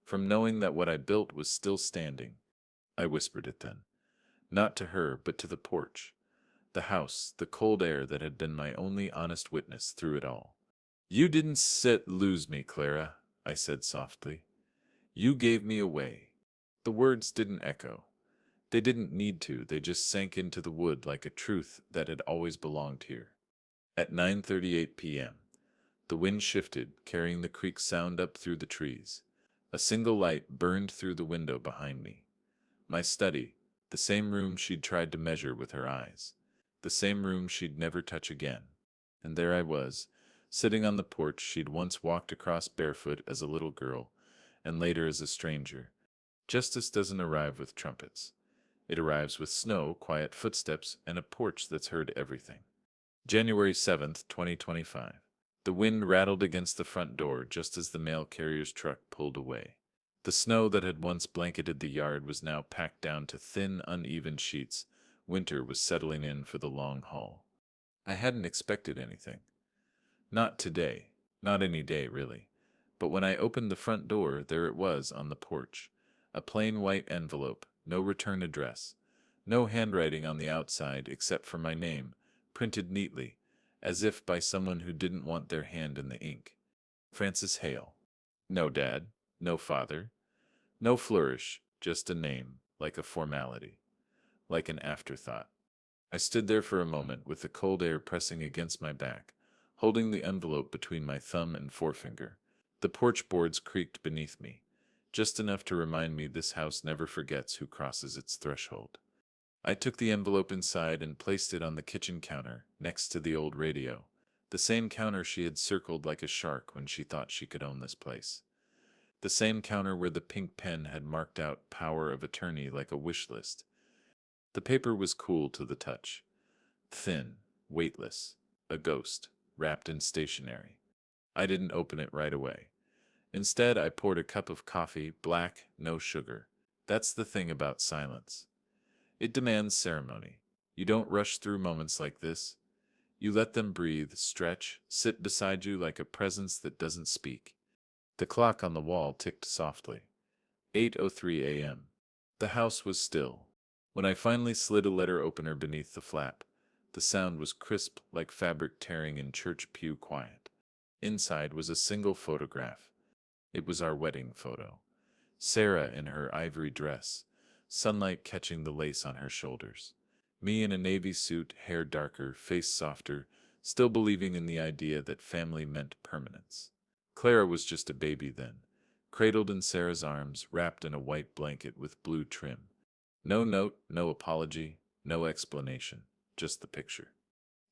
From knowing that what I built was still standing. I whispered it then. Not to her, but to the porch. The house, the cold air that had been my only honest witness through it all. You didn't lose me, Clara, I said softly. You gave me away. The words didn't echo. They didn't need to, they just sank into the wood like a truth that had always belonged here. At 9:38 p.m., the wind shifted, carrying the creek sound up through the trees. A single light burned through the window behind me. My study, the same room she'd tried to measure with her eyes. The same room she'd never touch again. And there I was, sitting on the porch she'd once walked across barefoot as a little girl, and later as a stranger. Justice doesn't arrive with trumpets. It arrives with snow, quiet footsteps, and a porch that's heard everything. January 7th, 2025. The wind rattled against the front door just as the mail carrier's truck pulled away. The snow that had once blanketed the yard was now packed down to thin, uneven sheets. Winter was settling in for the long haul. I hadn't expected anything. Not today. Not any day, really. But when I opened the front door, there it was on the porch. A plain white envelope, no return address. No handwriting on the outside except for my name, printed neatly, as if by someone who didn't want their hand in the ink. Francis Hale. No dad, no father, no flourish, just a name, like a formality, like an afterthought. I stood there for a moment with the cold air pressing against my back, holding the envelope between my thumb and forefinger. The porch boards creaked beneath me, just enough to remind me this house never forgets who crosses its threshold. I took the envelope inside and placed it on the kitchen counter, next to the old radio, the same counter she had circled like a shark when she thought she could own this place. The same counter where the pink pen had marked out power of attorney like a wish list. The paper was cool to the touch. Thin, weightless, a ghost, wrapped in stationery. I didn't open it right away. Instead, I poured a cup of coffee, black, no sugar. That's the thing about silence. It demands ceremony. You don't rush through moments like this. You let them breathe, stretch, sit beside you like a presence that doesn't speak. The clock on the wall ticked softly. 8:03 a.m. The house was still. When I finally slid a letter opener beneath the flap, the sound was crisp like fabric tearing in church pew quiet. Inside was a single photograph. It was our wedding photo. Sarah in her ivory dress, sunlight catching the lace on her shoulders. Me in a navy suit, hair darker, face softer, still believing in the idea that family meant permanence. Clara was just a baby then, cradled in Sarah's arms, wrapped in a white blanket with blue trim. No note, no apology, no explanation, just the picture.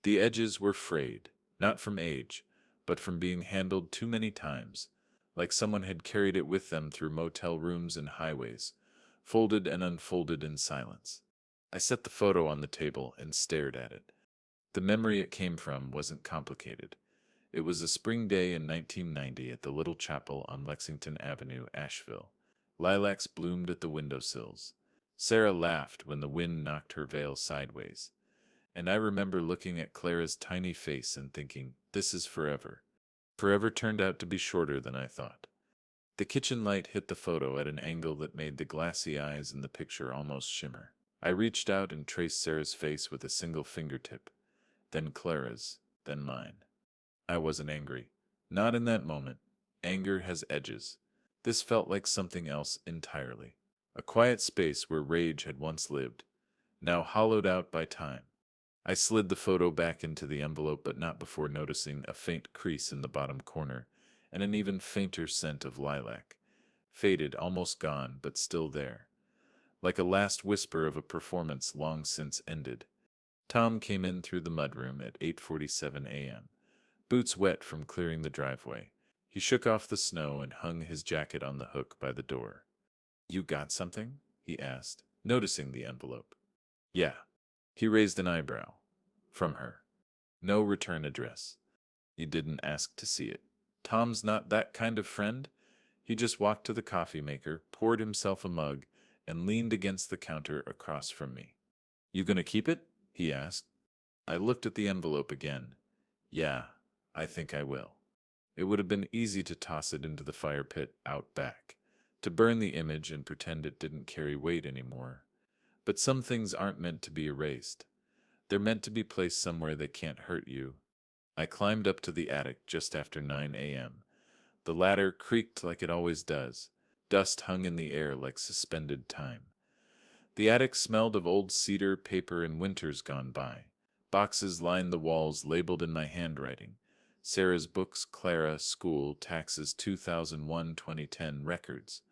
The edges were frayed, not from age, but from being handled too many times, like someone had carried it with them through motel rooms and highways, folded and unfolded in silence. I set the photo on the table and stared at it. The memory it came from wasn't complicated. It was a spring day in 1990 at the little chapel on Lexington Avenue, Asheville. Lilacs bloomed at the windowsills. Sarah laughed when the wind knocked her veil sideways. And I remember looking at Clara's tiny face and thinking, this is forever. Forever turned out to be shorter than I thought. The kitchen light hit the photo at an angle that made the glassy eyes in the picture almost shimmer. I reached out and traced Sarah's face with a single fingertip, then Clara's, then mine. I wasn't angry. Not in that moment. Anger has edges. This felt like something else entirely. A quiet space where rage had once lived, now hollowed out by time. I slid the photo back into the envelope, but not before noticing a faint crease in the bottom corner, and an even fainter scent of lilac. Faded, almost gone, but still there. like a last whisper of a performance long since ended. Tom came in through the mudroom at 8:47 a.m., boots wet from clearing the driveway. He shook off the snow and hung his jacket on the hook by the door. "You got something?" he asked, noticing the envelope. "Yeah." He raised an eyebrow. "From her. No return address. You didn't ask to see it." Tom's not that kind of friend. He just walked to the coffee maker, poured himself a mug, and leaned against the counter across from me. "You gonna keep it?" he asked. I looked at the envelope again. "Yeah, I think I will." It would have been easy to toss it into the fire pit out back, to burn the image and pretend it didn't carry weight anymore. But some things aren't meant to be erased. They're meant to be placed somewhere they can't hurt you. I climbed up to the attic just after 9 a.m. The ladder creaked like it always does. Dust hung in the air like suspended time. The attic smelled of old cedar, paper, and winters gone by. Boxes lined the walls labeled in my handwriting. Sarah's books, Clara, school, taxes 2001-2010 records.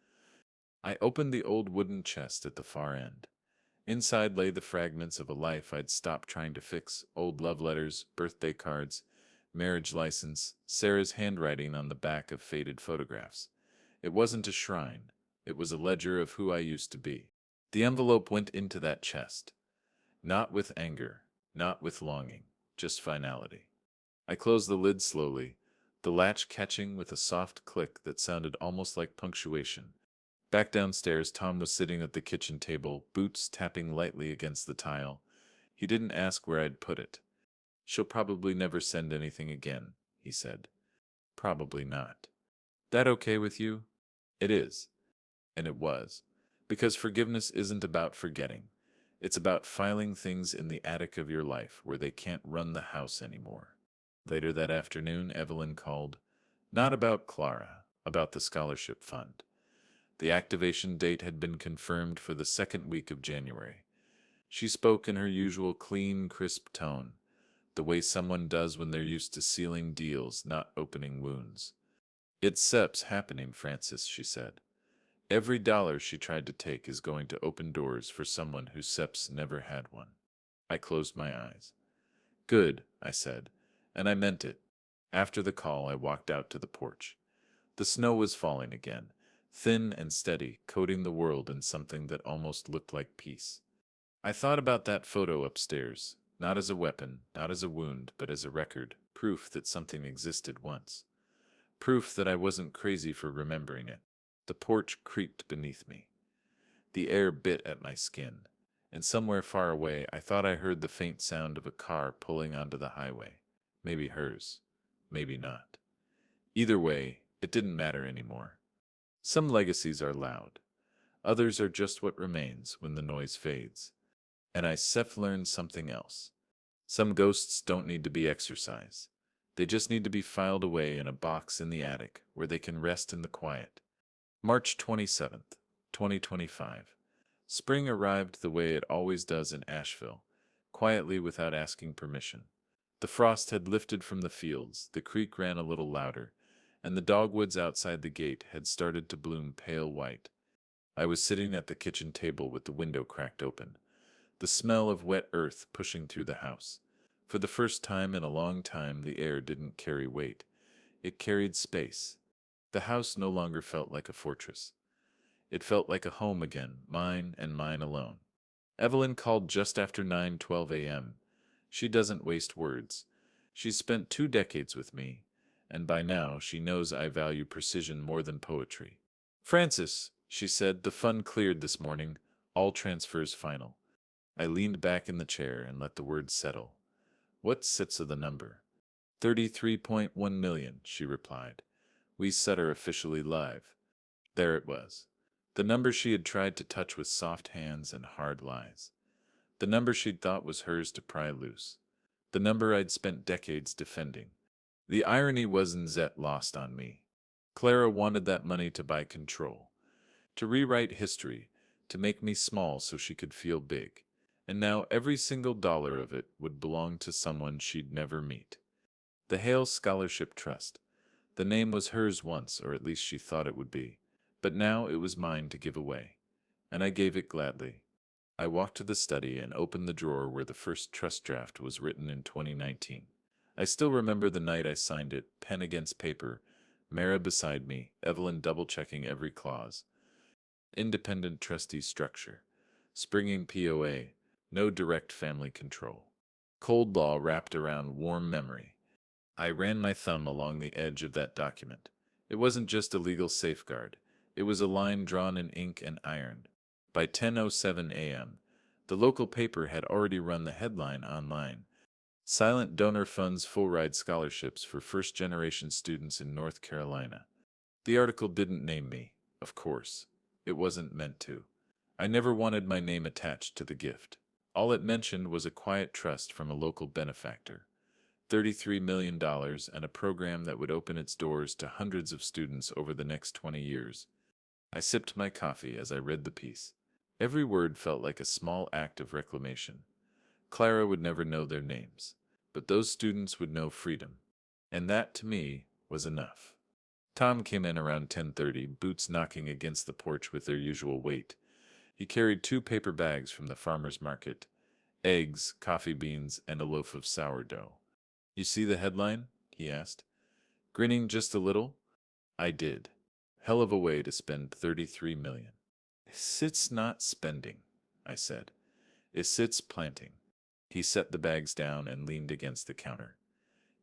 I opened the old wooden chest at the far end. Inside lay the fragments of a life I'd stopped trying to fix, old love letters, birthday cards, marriage license, Sarah's handwriting on the back of faded photographs. It wasn't a shrine. It was a ledger of who I used to be. The envelope went into that chest. Not with anger, not with longing, just finality. I closed the lid slowly, the latch catching with a soft click that sounded almost like punctuation. Back downstairs, Tom was sitting at the kitchen table, boots tapping lightly against the tile. He didn't ask where I'd put it. "She'll probably never send anything again," he said. "Probably not." "That okay with you?" "It is." And it was. Because forgiveness isn't about forgetting. It's about filing things in the attic of your life where they can't run the house anymore. Later that afternoon, Evelyn called. Not about Clara, about the scholarship fund. The activation date had been confirmed for the second week of January. She spoke in her usual clean, crisp tone, the way someone does when they're used to sealing deals, not opening wounds. "It's SEP's happening, Francis," she said. "Every dollar she tried to take is going to open doors for someone who SEP's never had one." I closed my eyes. "Good," I said, and I meant it. After the call, I walked out to the porch. The snow was falling again, thin and steady, coating the world in something that almost looked like peace. I thought about that photo upstairs, not as a weapon, not as a wound, but as a record, proof that something existed once. Proof that I wasn't crazy for remembering it. The porch creaked beneath me. The air bit at my skin, and somewhere far away I thought I heard the faint sound of a car pulling onto the highway. Maybe hers, maybe not. Either way, it didn't matter anymore. Some legacies are loud. Others are just what remains when the noise fades. And I learned something else. Some ghosts don't need to be exorcised. They just need to be filed away in a box in the attic where they can rest in the quiet. March 27th, 2025. Spring arrived the way it always does in Asheville, quietly without asking permission. The frost had lifted from the fields, the creek ran a little louder, and the dogwoods outside the gate had started to bloom pale white. I was sitting at the kitchen table with the window cracked open, the smell of wet earth pushing through the house. For the first time in a long time, the air didn't carry weight. It carried space. The house no longer felt like a fortress. It felt like a home again, mine and mine alone. Evelyn called just after 9:12 a.m. She doesn't waste words. She's spent 2 decades with me, and by now she knows I value precision more than poetry. "Francis," she said, "the fund cleared this morning. All transfers final." I leaned back in the chair and let the words settle. "What sits of the number?" 33.1 million, she replied. "We set her officially live." There it was. The number she had tried to touch with soft hands and hard lies. The number she'd thought was hers to pry loose. The number I'd spent decades defending. The irony wasn't Zet lost on me. Clara wanted that money to buy control, to rewrite history, to make me small so she could feel big. And now every single dollar of it would belong to someone she'd never meet. The Hale Scholarship Trust. The name was hers once, or at least she thought it would be. But now it was mine to give away. and I gave it gladly. I walked to the study and opened the drawer where the first trust draft was written in 2019. I still remember the night I signed it, pen against paper, Mara beside me, Evelyn double-checking every clause. Independent trustee structure. Springing POA. No direct family control. Cold law wrapped around warm memory. I ran my thumb along the edge of that document. It wasn't just a legal safeguard. It was a line drawn in ink and iron. By 10:07 a.m., the local paper had already run the headline online. Silent donor funds full-ride scholarships for first-generation students in North Carolina. The article didn't name me, of course. It wasn't meant to. I never wanted my name attached to the gift. All it mentioned was a quiet trust from a local benefactor. $33 million dollars and a program that would open its doors to hundreds of students over the next 20 years. I sipped my coffee as I read the piece. Every word felt like a small act of reclamation. Clara would never know their names, but those students would know freedom. And that, to me, was enough. Tom came in around 10:30, boots knocking against the porch with their usual weight. He carried 2 paper bags from the farmer's market, eggs, coffee beans, and a loaf of sourdough. "You see the headline?" he asked. Grinning just a little, I did. Hell of a way to spend $33 million. "It's not spending," I said. "It's planting." He set the bags down and leaned against the counter.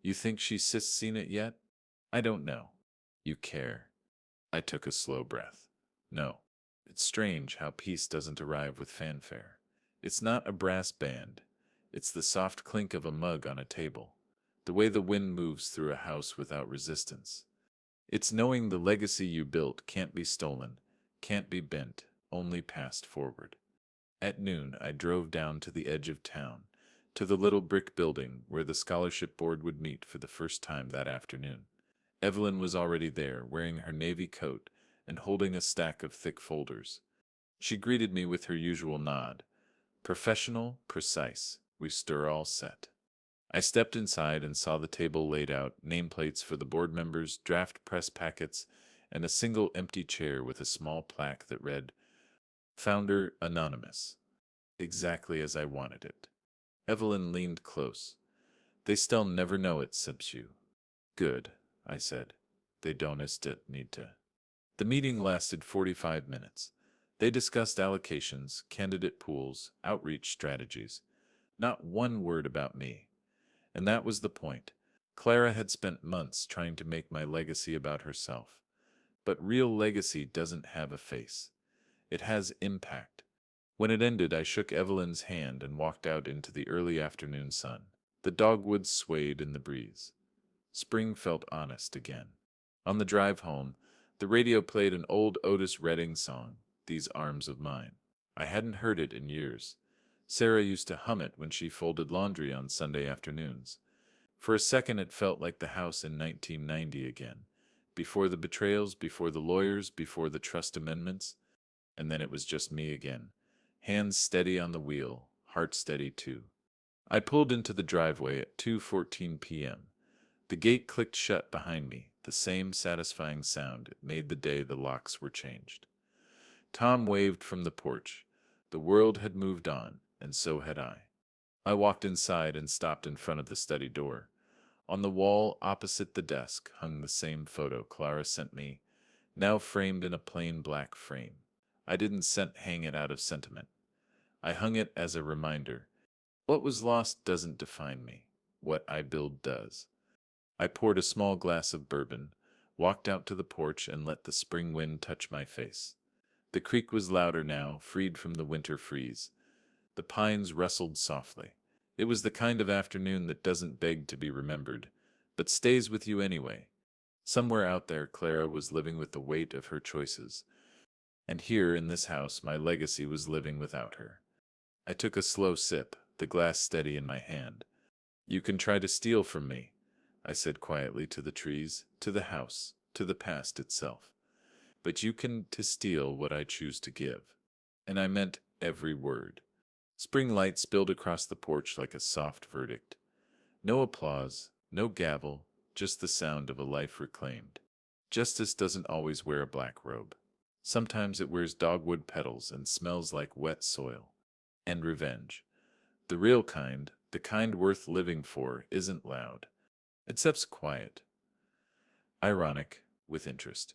"You think she's seen it yet?" "I don't know." "You care?" I took a slow breath. "No." It's strange how peace doesn't arrive with fanfare. It's not a brass band. It's the soft clink of a mug on a table. The way the wind moves through a house without resistance. It's knowing the legacy you built can't be stolen, can't be bent, only passed forward. At noon, I drove down to the edge of town, to the little brick building where the scholarship board would meet for the first time that afternoon. Evelyn was already there, wearing her navy coat and holding a stack of thick folders. She greeted me with her usual nod. Professional, precise, we stir all set. I stepped inside and saw the table laid out, nameplates for the board members, draft press packets, and a single empty chair with a small plaque that read, "Founder Anonymous." Exactly as I wanted it. Evelyn leaned close. "They still never know it, you." "Good," I said. "They don't need to." The meeting lasted 45 minutes. They discussed allocations, candidate pools, outreach strategies. Not one word about me. And that was the point. Clara had spent months trying to make my legacy about herself. But real legacy doesn't have a face. It has impact. When it ended, I shook Evelyn's hand and walked out into the early afternoon sun. The dogwoods swayed in the breeze. Spring felt honest again. On the drive home, the radio played an old Otis Redding song, "These Arms of Mine." I hadn't heard it in years. Sarah used to hum it when she folded laundry on Sunday afternoons. For a second it felt like the house in 1990 again. Before the betrayals, before the lawyers, before the trust amendments. And then it was just me again. Hands steady on the wheel, heart steady too. I pulled into the driveway at 2:14 p.m. The gate clicked shut behind me, the same satisfying sound it made the day the locks were changed. Tom waved from the porch. The world had moved on, and so had I. I walked inside and stopped in front of the study door. On the wall opposite the desk hung the same photo Clara sent me, now framed in a plain black frame. I didn't hang it out of sentiment. I hung it as a reminder. What was lost doesn't define me. What I build does. I poured a small glass of bourbon, walked out to the porch, and let the spring wind touch my face. The creek was louder now, freed from the winter freeze. The pines rustled softly. It was the kind of afternoon that doesn't beg to be remembered, but stays with you anyway. Somewhere out there, Clara was living with the weight of her choices. And here, in this house, my legacy was living without her. I took a slow sip, the glass steady in my hand. "You can try to steal from me," I said quietly, to the trees, to the house, to the past itself. "But you can to steal what I choose to give." And I meant every word. Spring light spilled across the porch like a soft verdict. No applause, no gavel, just the sound of a life reclaimed. Justice doesn't always wear a black robe. Sometimes it wears dogwood petals and smells like wet soil. And revenge. The real kind, the kind worth living for, isn't loud. Except's quiet. Ironic, with interest.